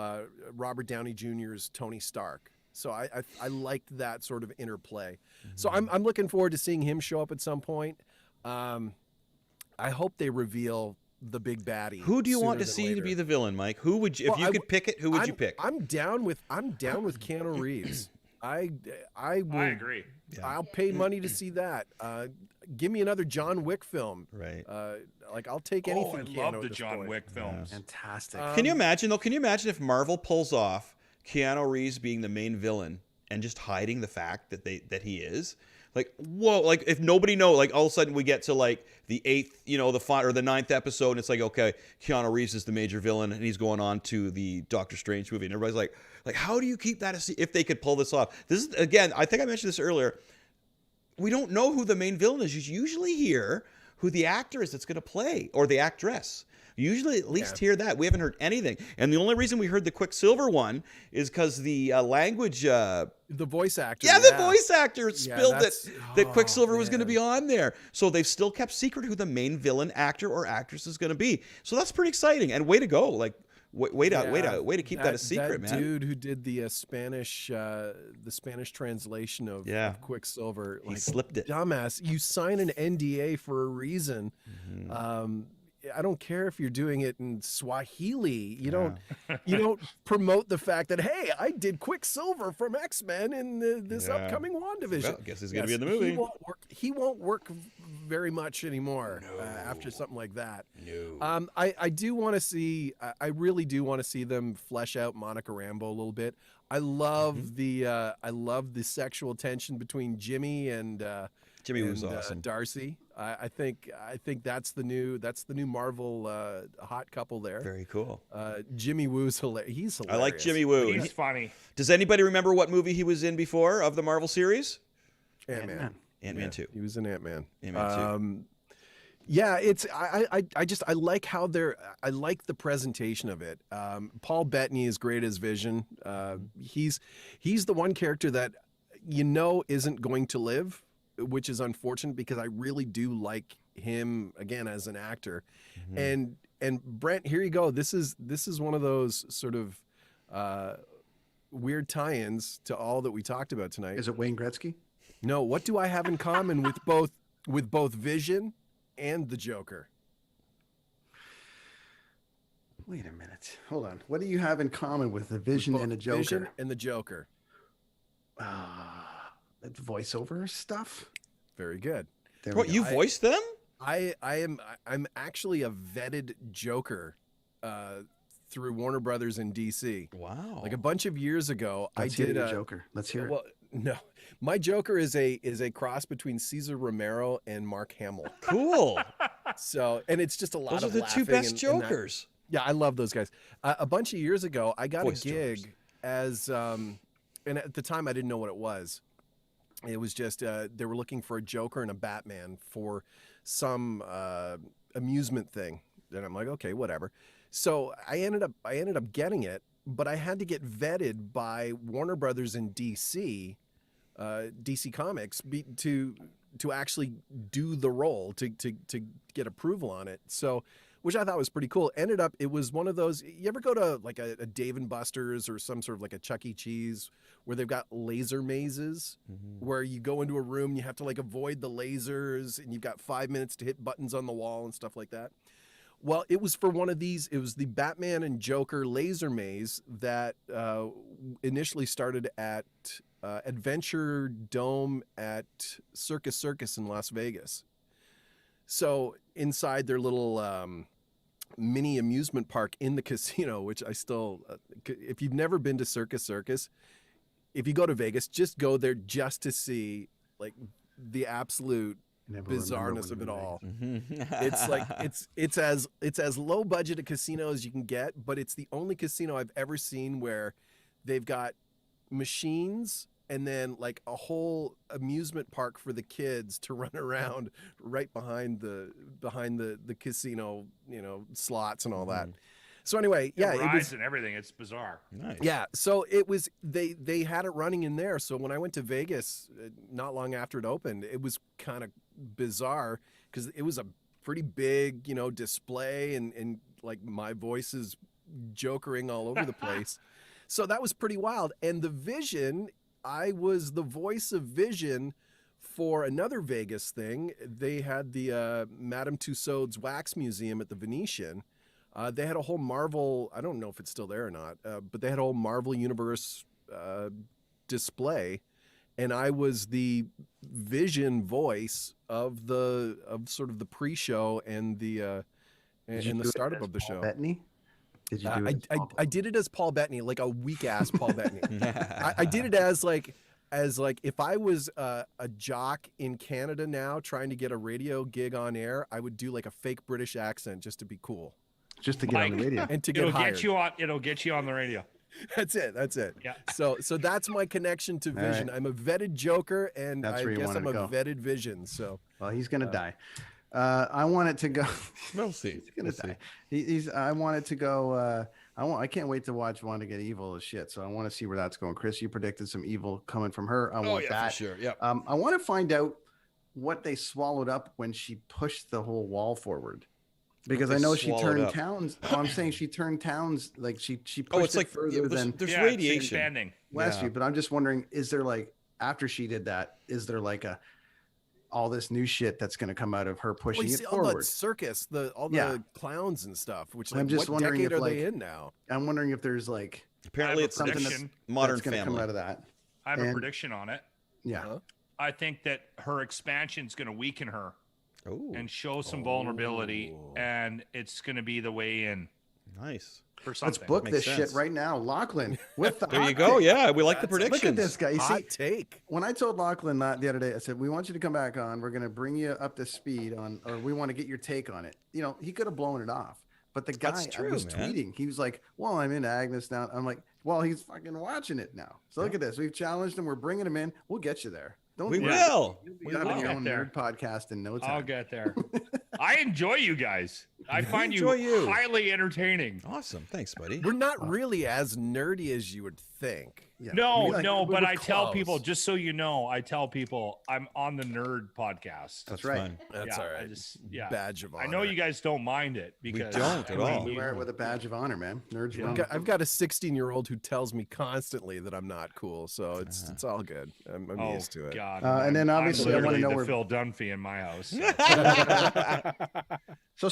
Robert Downey Jr.'s Tony Stark. So I liked that sort of interplay. So I'm looking forward to seeing him show up at some point. I hope they reveal the big baddie. Who do you want sooner to than see later. to be the villain, Mike? Who would you, if you could pick it? Who would you pick? I'm down with Keanu Reeves. I will, I agree. I'll pay money to see that. Give me another John Wick film. Right. Like I'll take Oh, anything. I Keanu love at the this John point. Wick films. Fantastic. Can you imagine though? Can you imagine if Marvel pulls off Keanu Reeves being the main villain and just hiding the fact that he is? Like, whoa, like if nobody know, like all of a sudden we get to like the 8th, or the 9th episode, and it's like, okay, Keanu Reeves is the major villain and he's going on to the Doctor Strange movie. And everybody's like, how do you keep that if they could pull this off? This is, again, I think I mentioned this earlier. We don't know who the main villain is. You usually hear who the actor is that's going to play, or the actress. You usually at least hear that. We haven't heard anything. And the only reason we heard the Quicksilver one is because the language... the voice actor. Yeah, the voice actor spilled that Quicksilver was going to man. be on there. So they've still kept secret who the main villain actor or actress is going to be. So that's pretty exciting. And way to go. Like, way to keep that a secret, man. Dude who did the Spanish translation of Quicksilver, He slipped it. Dumbass, you sign an NDA for a reason. I don't care if you're doing it in Swahili. You don't promote the fact that, hey, I did Quicksilver from X-Men in this upcoming WandaVision. Well, I guess he's gonna be in the movie. He won't work very much anymore after something like that. No. I do want to see. I really do want to see them flesh out Monica Rambeau a little bit. I love the sexual tension between Jimmy and Jimmy was awesome. Darcy. I think that's the new Marvel hot couple there. Very cool. Jimmy Woo's hilarious. He's hilarious. I like Jimmy Woo. He's funny. Does anybody remember what movie he was in before of the Marvel series? Ant-Man. Ant-Man 2. He was in Ant-Man. Ant-Man 2. Yeah, it's I like how I like the presentation of it. Paul Bettany is great as Vision. He's the one character that isn't going to live, which is unfortunate because I really do like him again as an actor. And Brent, here you go. This is one of those sort of weird tie-ins to all that we talked about tonight. Is it Wayne Gretzky? No, what do I have in common with both Vision and the Joker? Wait a minute. Hold on. What do you have in common with the Vision and the Joker? Vision and the Joker. Voiceover stuff. Very good. What, you voiced them? I'm actually a vetted Joker through Warner Brothers in DC. Wow. Like a bunch of years ago, Let's I hear did your a Joker. Let's hear it. Well, no. My Joker is a cross between Cesar Romero and Mark Hamill. Cool. So, and it's just a lot Those of are the two laughing best and Jokers. Yeah, I love those guys. A bunch of years ago, I got Voice a gig Jokers. as, and at the time I didn't know what it was. It was just they were looking for a Joker and a Batman for some amusement thing, and I'm like, okay, whatever. So I ended up getting it, but I had to get vetted by Warner Brothers in DC, DC Comics, to actually do the role to get approval on it. So, which I thought was pretty cool. Ended up, it was one of those. You ever go to like a Dave and Buster's or some sort of like a Chuck E. Cheese where they've got laser mazes, where you go into a room and you have to like avoid the lasers, and you've got 5 minutes to hit buttons on the wall and stuff like that. Well, it was for one of these. It was the Batman and Joker laser maze that initially started at Adventure Dome at Circus in Las Vegas. So inside their little mini amusement park in the casino, which I still, if you've never been to Circus, if you go to Vegas, just go there just to see like the absolute bizarreness of it all. It's like it's as low budget a casino as you can get, but it's the only casino I've ever seen where they've got machines and then like a whole amusement park for the kids to run around right behind the casino, slots and all that. So anyway, yeah, rides it was, and everything. It's bizarre. Nice. yeah. So it was they had it running in there. So when I went to Vegas, not long after it opened, it was kind of bizarre because it was a pretty big, display and like my voice is jokering all over the place. So that was pretty wild. And the Vision, I was the voice of Vision for another Vegas thing. They had the Madame Tussauds Wax Museum at the Venetian. They had a whole Marvel, I don't know if it's still there or not, but they had a whole Marvel Universe display. And I was the Vision voice of sort of the pre-show and the startup of the show. Bettany? Did you do it? I did it as Paul Bettany, like a weak ass Paul Bettany. I did it as like if I was a jock in Canada now trying to get a radio gig on air, I would do like a fake British accent just to be cool. Just to get on the radio. And to get hired. It'll get you on the radio. That's it. Yeah. So that's my connection to Vision. Right. I'm a vetted Joker, and that's I guess I'm a vetted Vision. So well, he's gonna die. I want it to go. We'll see. He's gonna die. I want it to go. I can't wait to watch Wanda get evil as shit. So I want to see where that's going. Chris, you predicted some evil coming from her. I want that. For sure. Yeah. I want to find out what they swallowed up when she pushed the whole wall forward. Because I know she turned towns. Oh, I'm saying she turned towns like she pushed it further than there's radiation. Westview, but I'm just wondering, is there like after she did that, is there like all this new shit that's going to come out of her pushing it forward? All the circus, all the clowns and stuff. Which I'm just wondering decade if are they in now? I'm wondering if there's like apparently it's something that's Modern Family come out of that. I have a prediction on it. Yeah, I think that her expansion is going to weaken her. Ooh. And show some vulnerability, and it's going to be the way in. Nice. For something. Let's book this shit right now, Lachlan. With the there you go. Take. Yeah, we like the predictions. Look at this guy. You hot see, take. When I told Lachlan the other day, I said we want you to come back on. We're going to bring you up to speed on, or we want to get your take on it. You know, he could have blown it off, but the guy was tweeting. He was like, "Well, I'm into Agnes now." I'm like, "Well, he's fucking watching it now." So look at this. We've challenged him. We're bringing him in. We'll get you there. We will. You'll have your own nerd podcast in no time. I'll get there. I enjoy you guys. I find you highly entertaining. Awesome. Thanks, buddy. We're not really as nerdy as you would think. Yeah. No, but I tell people, just so you know, I tell people I'm on the nerd podcast. That's right. Fine. That's all right. Badge of honor. I know you guys don't mind it because we don't at all. We wear it with a badge of honor, man. Nerds. I've got a 16-year-old who tells me constantly that I'm not cool, so it's all good. I'm used to it. God, and then obviously I want to know where Phil Dunphy in my house. So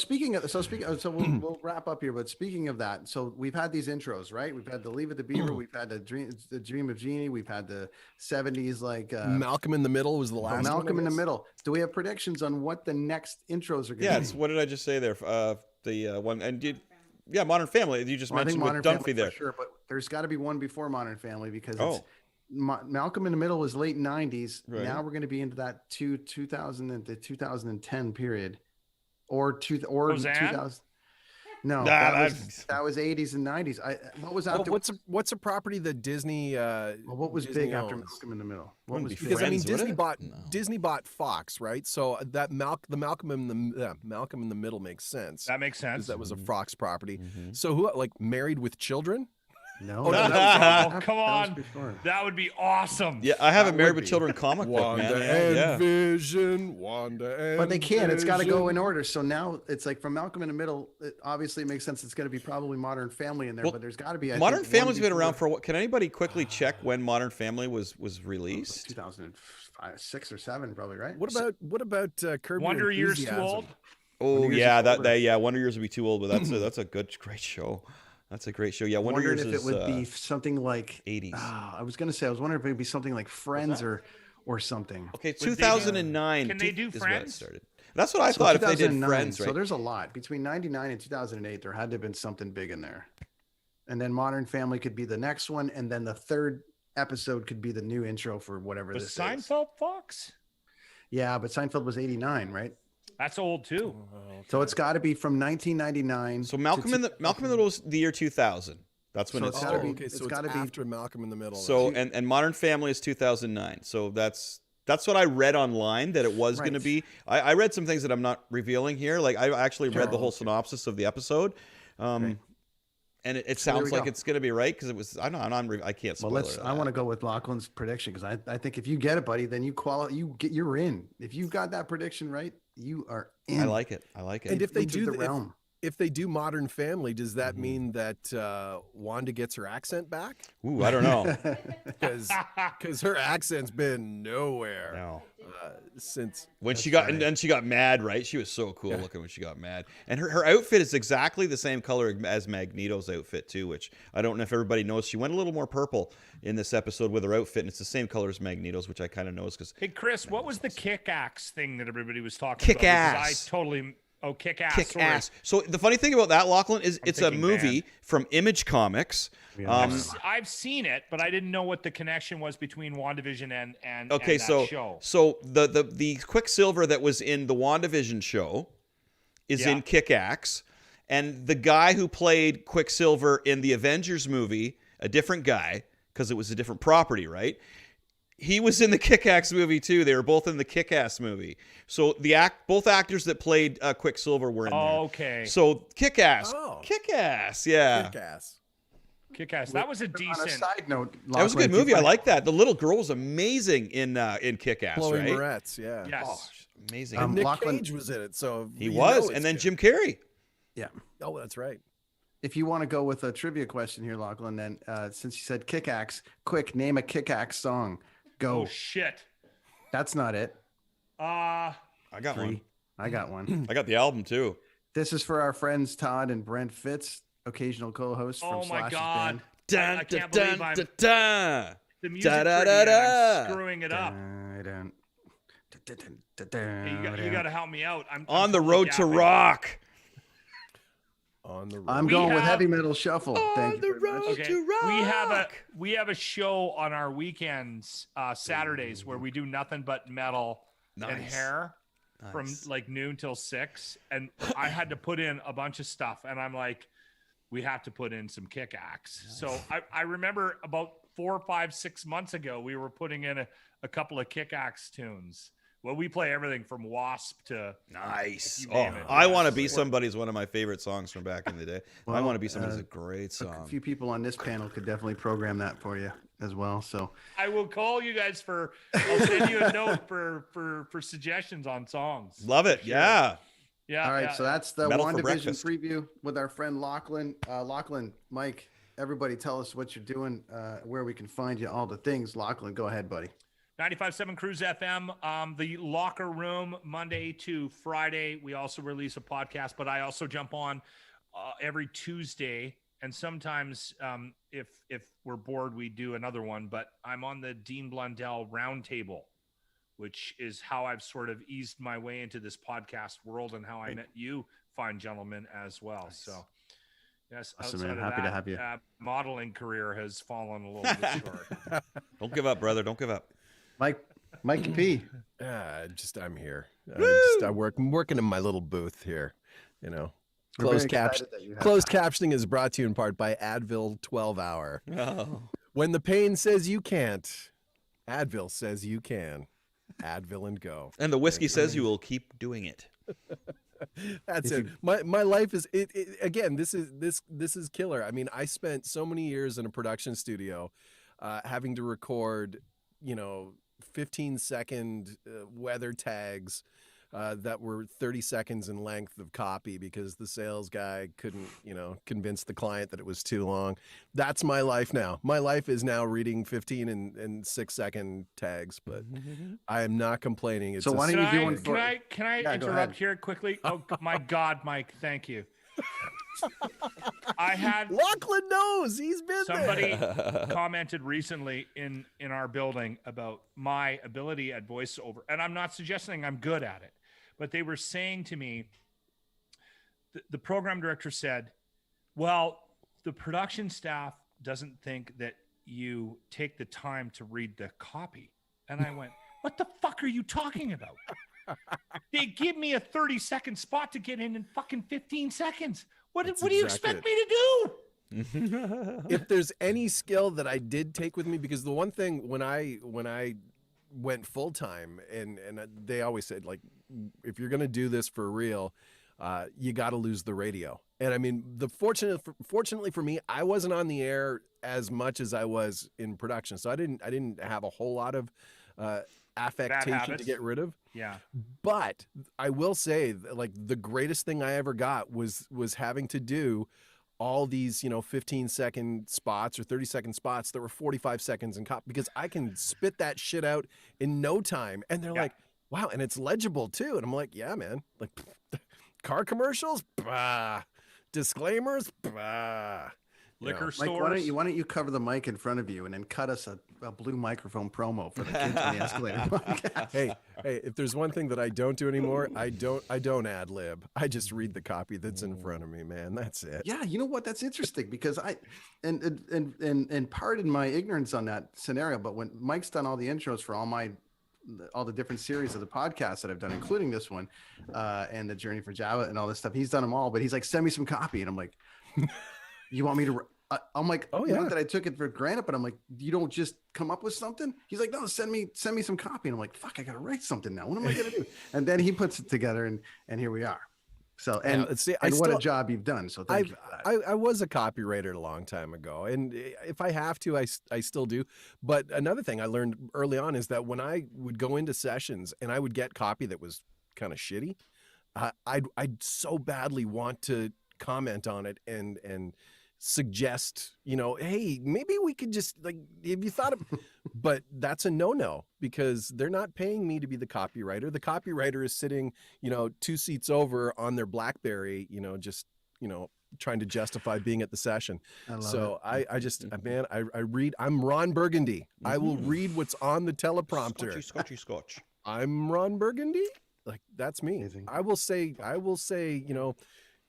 we'll wrap up here. But speaking of that, so we've had these intros, right? We've had the Leave It to Beaver. We've had the Dream of Jeannie. We've had the 70s like Malcolm in the Middle was the last. Malcolm in the Middle. Do we have predictions on what the next intros are going to be? Yes. What did I just say there? The one and Modern Family. You just mentioned with Dunphy there. For sure, but there's got to be one before Modern Family because Malcolm in the Middle was late 90s. Right. Now we're going to be into that 2000 and the 2010 period, or 2000. No, that was 80s and 90s. What was out there? What's a property that Disney? What was Disney big owns? after Malcolm in the Middle? What was because Friends, Disney bought Fox, right? So that Malcolm in the Middle makes sense. That makes sense. That was a Fox property. Mm-hmm. So who Married with Children? No, come on, that would be awesome. Yeah, I have a Married with Children comic book, man. And Vision, Wanda and but they can't. It's got to Vision. go in order. So now it's like from Malcolm in the Middle. It obviously makes sense. It's going to be probably Modern Family in there, but there's got to be. Modern Family's been around for what? Can anybody quickly check when Modern Family was released? 2006 or 7, probably, right? What about Curb Your Wonder Years Enthusiasm? too old? Oh yeah, Wonder Years would be too old, but that's a great show. That's a great show. Yeah, Wonder Years if it would be something like 80s. I was wondering if it would be something like Friends or something. Okay, 2009. Can they do is Friends? When it started. That's what I thought if they did Friends, right? So there's a lot. Between 99 and 2008, there had to have been something big in there. And then Modern Family could be the next one, and then the third episode could be the new intro for whatever this is. Seinfeld Fox? Yeah, but Seinfeld was 89, right? That's old too. So it's got to be from 1999. So Malcolm in the Middle was the year 2000. That's when it started. Okay, so it's got to be after Malcolm in the Middle. So and Modern Family is 2009. So that's what I read online that it was going to be. I read some things that I'm not revealing here. Like I actually read the whole synopsis of the episode. And it sounds like it's going to be right because it was. I can't spoil it. I want to go with Lachlan's prediction because I think if you get it, buddy, then you're in. If you got that prediction right, you are in. I like it. And if they do the realm, if they do Modern Family, does that mean that Wanda gets her accent back? Ooh, I don't know. Because her accent's been nowhere No. since When she That's got right. and then she got mad, right? She was so cool looking when she got mad. And her outfit is exactly the same color as Magneto's outfit too, which I don't know if everybody knows. She went a little more purple in this episode with her outfit, and it's the same color as Magneto's, which I kind of noticed because Hey, Chris, what was the kick-axe thing that everybody was talking Kick about? ass. Because I totally... Oh, kick-ass. kick sorry. ass. So the funny thing about that, Lachlan, is it's a thinking movie band. from Image Comics. I've seen it, but I didn't know what the connection was between WandaVision and Okay, and that so show. the Quicksilver that was in the WandaVision show is in Kick-Axe, and the guy who played Quicksilver in the Avengers movie, a different guy, because it was a different property, right? He was in the Kick-Axe movie too. They were both in the Kick-Ass movie. So both actors that played Quicksilver were in there. Okay. So Kick-Ass, Oh. Kick-Ass, yeah. Kick-Ass. Kick-ass. That was a On a decent... side note, That was a good Lachlan, if you movie. I find- like that. The little girl was amazing in Kick-Ass, Chloe right? Moretz, yeah. Yes. Oh, she's amazing. And Nick Lachlan- Cage was in it, so He you was, know and it's then good. Jim Carrey. Yeah. Oh, that's right. If you want to go with a trivia question here, Lachlan, then since you said kick-axe, quick, name a kick-axe song. Go. Oh, shit. That's not it. I got 3. one. I got one. I got the album too. This is for our friends Todd and Brent Fitz, occasional co-hosts from Oh, my Slash's God. band. Dun, I can't dun, believe I'm... dun, dun. The music Da, da, trivia, da, and I'm da. screwing it up. Hey, you got to help me out. I'm On the totally road to gapping. rock. On the road. I'm We going with have- heavy metal shuffle. On Thank the you very much. road Okay. to rock. We have a show on our weekends, Saturdays, where we do nothing but metal and Nice. hair from Nice. like noon till 6. And I had to put in a bunch of stuff, and I'm like, we have to put in some kick-axe. So I remember about 4, 5, 6 months ago, we were putting in a couple of kick-axe tunes. Well, we play everything from Wasp to Nice. If you Oh, name it. I Want to Yes. Be Somebody is one of my favorite songs from back in the day. I Well, Want to Be Somebody is a a great A song. few people on this panel could definitely program that for you as well. So I will call you guys I'll send you a note for suggestions on songs. Love it. Sure. Yeah. Yeah. all right, yeah. so that's the Metal for WandaVision breakfast. preview with our friend Lachlan. Lachlan, Mike, everybody tell us what you're doing, where we can find you, all the things. Lachlan, go ahead, buddy. 95.7 Cruise FM, the locker room, Monday to Friday. We also release a podcast, but I also jump on every Tuesday. And sometimes if we're bored, we do another one. But I'm on the Dean Blundell Roundtable, which is how I've sort of eased my way into this podcast world and how I met you, fine gentlemen, as well. Nice. So, yes, Awesome, outside man. of Happy to that, have you. Modeling career has fallen a little bit short. Don't give up, brother. Don't give up. Mike P. I'm here. I'm working in my little booth here. You know, We're closed very caption. excited that you have Closed captioning is brought to you in part by Advil 12 Hour. Oh. When the pain says you can't, Advil says you can. Advil and go. And the whiskey says you will keep doing it. That's If it. My life is it again. This is killer. I mean, I spent so many years in a production studio, having to record, 15-second weather tags that were 30 seconds in length of copy because the sales guy couldn't, convince the client that it was too long. That's my life now. My life is now reading 15 and 6-second tags, but I am not complaining. It's So why don't you do one for? Can I Yeah, go interrupt ahead. here quickly? Oh my God, Mike, thank you. I had Lachlan knows he's been somebody there. commented recently in our building about my ability at voiceover, and I'm not suggesting I'm good at it, but they were saying to me, the program director said, well, the production staff doesn't think that you take the time to read the copy. And I went, what the fuck are you talking about? They give me a 30-second spot to get in fucking 15 seconds. What do you exactly expect me to do? If there's any skill that I did take with me, because the one thing when I went full time, and they always said, like, if you're gonna do this for real, you got to lose the radio. And I mean, fortunately for me, I wasn't on the air as much as I was in production, so I didn't have a whole lot of affectation to habits. get rid of. Yeah. But I will say, like, the greatest thing I ever got was having to do all these, 15-second spots or 30-second spots that were 45 seconds in cop, because I can spit that shit out in no time. And they're Yeah. like, wow, and it's legible too. And I'm like, yeah, man. Like, car commercials, bah. Disclaimers, bah. Liquor Mike, stores. why don't you cover the mic in front of you and then cut us a blue microphone promo for the kids on the Escalator podcast? Hey, if there's one thing that I don't do anymore, I don't ad lib. I just read the copy that's in front of me, man. That's it. Yeah, you know what? That's interesting because and pardon my ignorance on that scenario, but when Mike's done all the intros for all the different series of the podcasts that I've done, including this one, and the Journey for Java and all this stuff, he's done them all. But he's like, send me some copy, and I'm like, you want me to? I'm like, Oh, yeah. not that I took it for granted, but I'm like, you don't just come up with something. He's like, no, send me some copy, and I'm like, fuck, I gotta write something now. What am I gonna do? And then he puts it together, and here we are. So and, Yeah, see, and what a job you've done. So thank you for that. I was a copywriter a long time ago, and if I have to, I still do. But another thing I learned early on is that when I would go into sessions and I would get copy that was kind of shitty, I'd so badly want to comment on it and suggest, hey, maybe we could just, like, have you thought of, but that's a no, because they're not paying me to be the copywriter. The copywriter is sitting, 2 seats over on their BlackBerry, just, trying to justify being at the session. So I just, man, I read, I'm Ron Burgundy. I will read what's on the teleprompter. Scotch. I'm Ron Burgundy. Like, that's me. Amazing. I will say,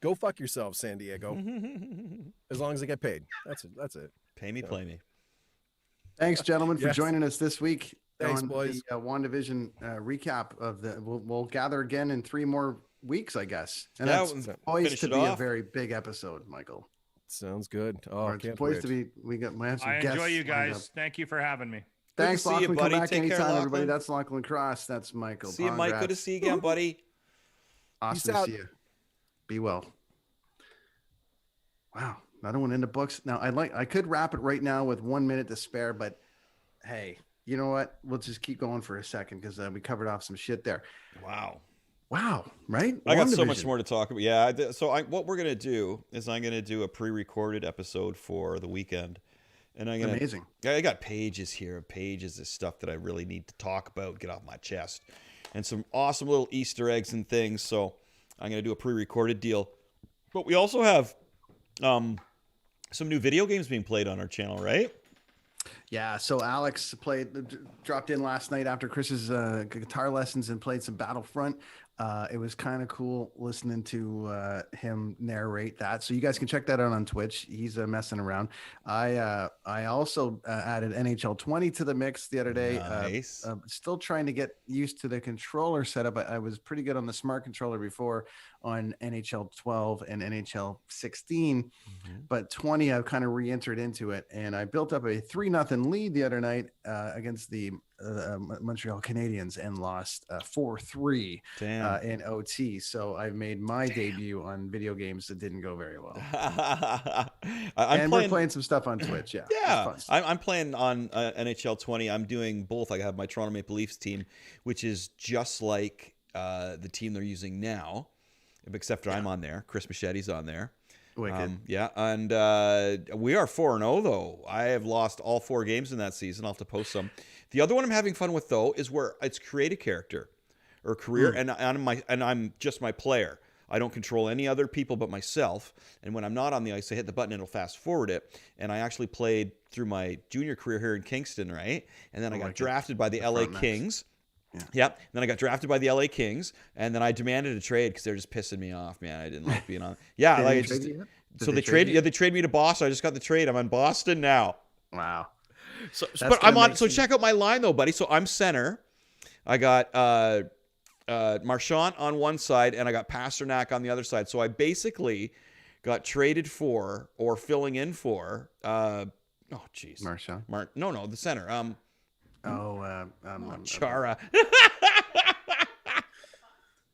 go fuck yourself, San Diego. As long as I get paid. That's it. Pay me, play me. Thanks, gentlemen, for Yes. joining us this week. Thanks, on boys. The WandaVision recap of the. We'll gather again in 3 more weeks, I guess. And Yeah, that's we'll poised finish to it be a off. very big episode, Michael. Sounds good. Oh, Or I it's can't poised wait. to be. We have some I guests. enjoy you lined guys. up. Thank you for having me. Thanks, to see you, Lachlan. buddy. Come back Take care, anytime, everybody. Lachlan. That's Lachlan Cross. That's Michael. See you, Mike. Good to see you again, buddy. Awesome Peace out. to see you. Be well. Wow, another one in the books. Now I could wrap it right now with 1 minute to spare, but hey, you know what? We'll just keep going for a second because we covered off some shit there. Wow. Wow, right? I got so WandaVision. much more to talk about. Yeah. What we're going to do is I'm going to do a pre-recorded episode for the weekend. And I'm going to. Amazing. I got pages here, pages of stuff that I really need to talk about, get off my chest, and some awesome little Easter eggs and things. So I'm going to do a pre-recorded deal. But we also have some new video games being played on our channel, right? Yeah, so Alex dropped in last night after Chris's guitar lessons and played some Battlefront. It was kind of cool listening to him narrate that. So you guys can check that out on Twitch. He's messing around. I also added NHL 20 to the mix the other day. Nice. Still trying to get used to the controller setup. I was pretty good on the smart controller before on NHL 12 and NHL 16, but 20 I've kind of re-entered into it, and I built up a 3-0 lead the other night against the Montreal Canadiens and lost 4-3 in OT. So I've made my debut on video games that didn't go very well. We're playing some stuff on Twitch. Yeah. Yeah. I'm playing on NHL 20. I'm doing both. I have my Toronto Maple Leafs team, which is just like the team they're using now, except for I'm on there. Chris Machete's on there. Wicked. Yeah, and we are 4-0 though. I have lost all 4 games in that season. I'll have to post some. The other one I'm having fun with though is where it's create a character or career, and I'm just my player. I don't control any other people but myself. And when I'm not on the ice, I hit the button, it'll fast forward it. And I actually played through my junior career here in Kingston, right? And then I got drafted by the LA Kings. Yeah. Yep. And then I got drafted by the LA Kings, and then I demanded a trade because they're just pissing me off, man. I didn't like being on. Yeah, like just, so they trade. Yeah, they trade me to Boston. I just got the trade. I'm on Boston now. Wow. So but I'm on. So check out my line though, buddy. So I'm center. I got Marchand on one side, and I got Pasternak on the other side. So I basically got traded for or filling in for. Oh, jeez. Marchand. No, the center. No, Chara.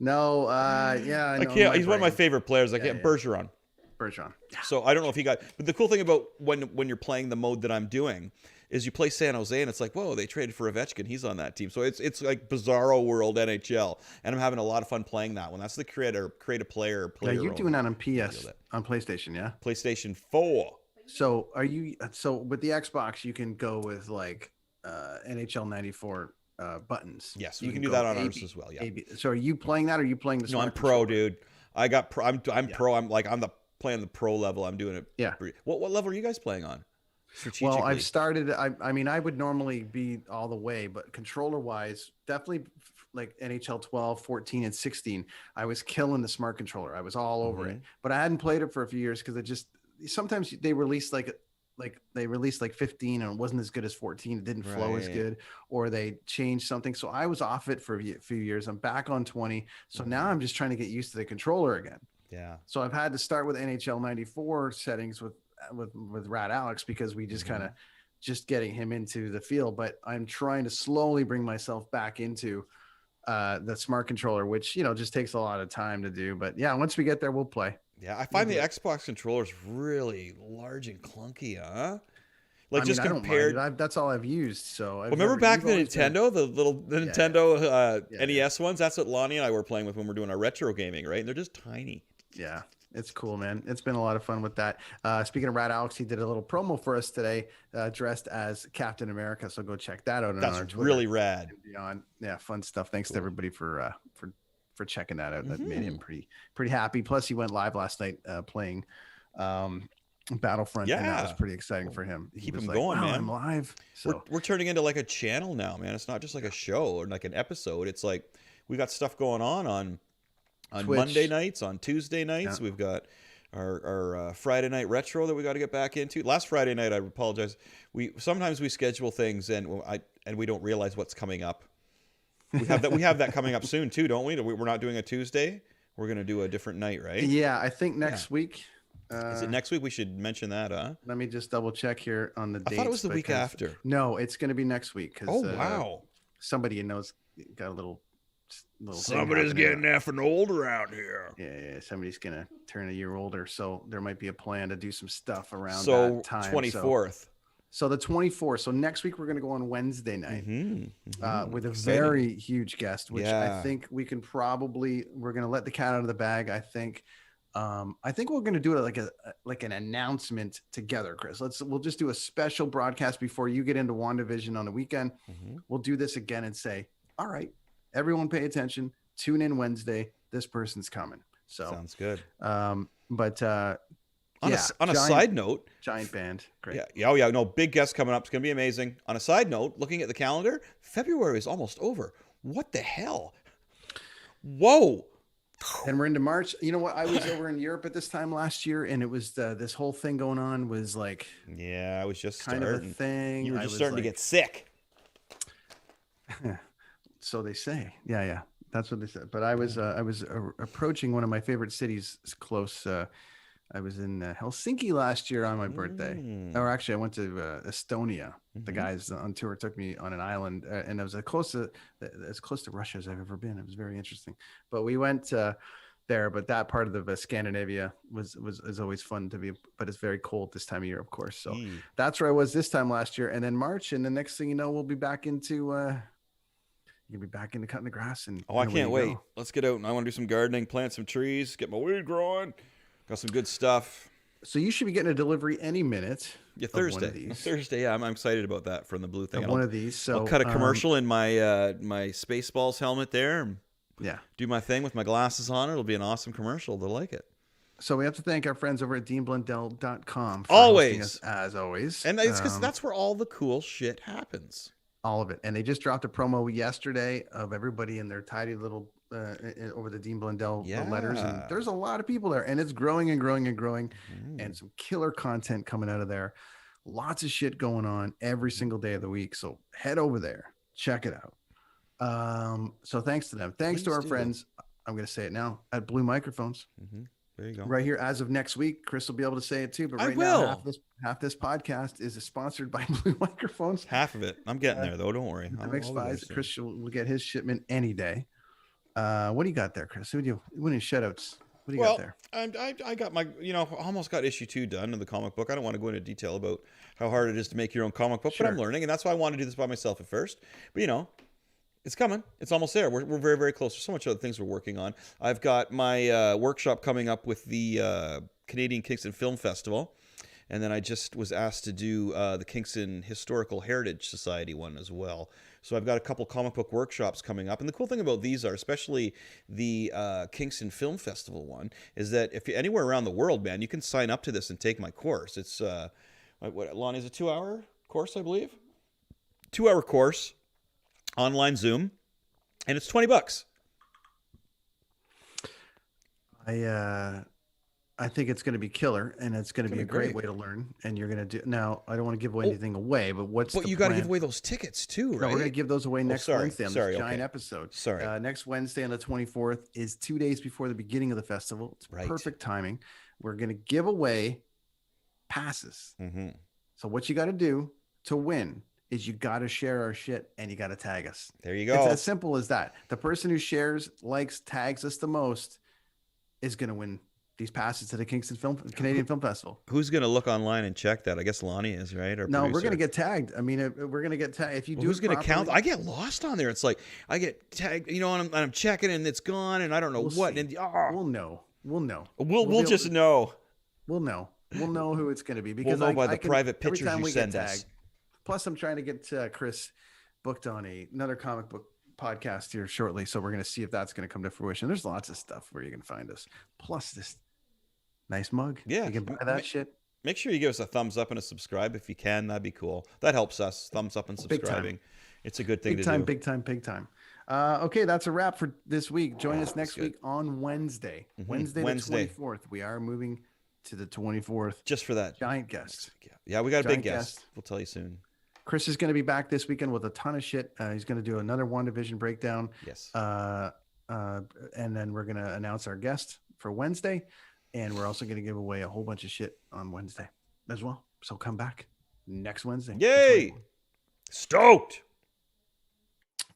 yeah, I know. He's one of my favorite players. Bergeron. Bergeron. So I don't know if he got, but the cool thing about when you're playing the mode that I'm doing is you play San Jose and it's like, whoa, they traded for Ovechkin. He's on that team. So it's like bizarro world NHL, and I'm having a lot of fun playing that one. That's the create a player. Yeah, you're doing that on PS on PlayStation, yeah. PlayStation 4. So with the Xbox, you can go with like NHL 94 buttons. Yes, so you can do that on ours as well. Yeah. So are you playing that, or are you playing the? No, I'm pro, dude. I got pro. I'm pro. I'm playing the pro level. I'm doing it. Yeah. What level are you guys playing on? Well, I've started. I mean, I would normally be all the way, but controller wise, definitely like NHL 12, 14, and 16. I was killing the smart controller. I was all over it, but I hadn't played it for a few years because it just sometimes they release like 15 and it wasn't as good as 14. It didn't flow as good, or they changed something. So I was off it for a few years. I'm back on 20. So now I'm just trying to get used to the controller again. Yeah. So I've had to start with NHL 94 settings with Rat Alex because we just kind of just getting him into the field. But I'm trying to slowly bring myself back into the smart controller, which, just takes a lot of time to do. But yeah, once we get there, we'll play. Yeah, I find the Xbox controllers really large and clunky, huh? Like just compared, that's all I've used. So remember back the Nintendo, the Nintendo NES ones. That's what Lonnie and I were playing with when we're doing our retro gaming, right? And they're just tiny. Yeah, it's cool, man. It's been a lot of fun with that. Speaking of Rat Alex, he did a little promo for us today, dressed as Captain America. So go check that out. That's on our Twitter really rad. Beyond. Yeah, fun stuff. Thanks to everybody for checking that out. That made him pretty happy. Plus, he went live last night playing Battlefront, and that was pretty exciting for him. Keep him going, man. I'm live. So we're turning into like a channel now, man. It's not just like a show or like an episode. It's like we got stuff going on Twitch. Monday nights, on Tuesday nights. We've got our Friday night retro that we got to get back into. Last Friday night, I apologize. Sometimes we schedule things and we don't realize what's coming up. We have that coming up soon too, don't we? We're not doing a Tuesday. We're gonna do a different night, right? Yeah, I think next week. Is it next week? We should mention that, huh? Let me just double check here on the dates. I thought it was the week after. No, it's going to be next week. Oh, wow. Somebody knows got a little somebody's getting effing old around here. Yeah, somebody's going to turn a year older. So there might be a plan to do some stuff around that time. 24th. So the 24th. So next week we're going to go on Wednesday night with a very huge guest, which I think we're going to let the cat out of the bag. I think we're going to do it like an announcement together, Chris. We'll just do a special broadcast before you get into WandaVision on the weekend. We'll do this again and say, all right, everyone pay attention. Tune in Wednesday. This person's coming. So sounds good. On a side note, giant band. Great. Yeah. No, big guest coming up. It's going to be amazing. On a side note, looking at the calendar, February is almost over. What the hell? Whoa. And we're into March. You know what? I was over in Europe at this time last year, and it was this whole thing going on was like, I was just kind of a thing. You were just starting to get sick. So they say. Yeah. That's what they said. But I was approaching one of my favorite cities close. I was in Helsinki last year on my birthday. Or actually, I went to Estonia. The guys on tour took me on an island, and it was as close to Russia as I've ever been. It was very interesting. But we went there. But that part of the Scandinavia is always fun to be. But it's very cold this time of year, of course. So that's where I was this time last year. And then March, and the next thing you know, we'll be back into. You'll be back into cutting the grass. And I can't wait. Let's get out. And I want to do some gardening, plant some trees, get my weed growing. Got some good stuff. So you should be getting a delivery any minute. Yeah, Thursday. Yeah, I'm excited about that from the blue thing. One of these. So I'll cut a commercial in my my Spaceballs helmet there. And do my thing with my glasses on. It'll be an awesome commercial. They'll like it. So we have to thank our friends over at deanblundell.com for hosting us, as always. And it's because that's where all the cool shit happens. All of it. And they just dropped a promo yesterday of everybody in their tidy little over the Dean Blundell letters, and there's a lot of people there, and it's growing and growing and growing, and some killer content coming out of there. Lots of shit going on every single day of the week. So head over there, check it out. So thanks to them. Thanks to our friends. I'm going to say it now at Blue Microphones. There you go. Right here, as of next week, Chris will be able to say it too. But right now, half this podcast is sponsored by Blue Microphones. Half of it. I'm getting there though. Don't worry. MX5. Chris will get his shipment any day. What do you got there, Chris? What are your shout outs? What do you got Well, there? I got my, almost got issue 2 done of the comic book. I don't want to go into detail about how hard it is to make your own comic book, but I'm Sure. learning, and that's why I want to do this by myself at first. But it's coming. It's almost there. We're very, very close. There's so much other things we're working on. I've got my workshop coming up with the Canadian Kingston Film Festival. And then I just was asked to do the Kingston Historical Heritage Society one as well. So I've got a couple comic book workshops coming up. And the cool thing about these are, especially the Kingston Film Festival one, is that if you're anywhere around the world, man, you can sign up to this and take my course. It's, Lonnie, is a 2-hour course, I believe? 2-hour course, online Zoom, and it's $20. I think it's going to be killer, and it's going to be a great way to learn. And you're going to do now. I don't want to give anything away, but But you got to give away those tickets too, right? No, we're going to give those away next Wednesday on this giant okay. episode. Sorry. Next Wednesday on the 24th is 2 days before the beginning of the festival. It's perfect timing. We're going to give away passes. Mm-hmm. So what you got to do to win is you got to share our shit and you got to tag us. There you go. It's as simple as that. The person who shares, likes, tags us the most is going to win these passes to the Canadian Film Festival. Who's going to look online and check that? I guess Lonnie is, right? Our no, producer. we're going to get tagged. I mean, we're going to get tagged. If you do who's going to count? properly- I get lost on there. It's like I get tagged, and I'm checking and it's gone and I don't know what. see. And We'll know. We'll just know. We'll know. We'll know who it's going to be because We'll know by the private every pictures time you we get send us. Plus, I'm trying to get Chris booked on another comic book podcast here shortly, so we're going to see if that's going to come to fruition. There's lots of stuff where you can find us. Plus, this nice mug. Yeah, you can buy that shit. Make sure you give us a thumbs up and a subscribe if you can. That'd be cool. That helps us. Thumbs up and subscribing. It's a good thing to do. Big time. Okay, that's a wrap for this week. Join us next week on Wednesday. Mm-hmm. Wednesday the 24th. We are moving to the 24th. Just for that. Giant guest. Yeah, we got a big Giant guest. We'll tell you soon. Chris is going to be back this weekend with a ton of shit. He's going to do another WandaVision breakdown. Yes. And then we're going to announce our guest for Wednesday. And we're also going to give away a whole bunch of shit on Wednesday as well. So come back next Wednesday. Yay! Stoked!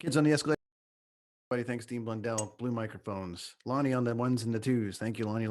Kids on the Escalator. Everybody, thanks, Dean Blundell. Blue microphones. Lonnie on the ones and the twos. Thank you, Lonnie.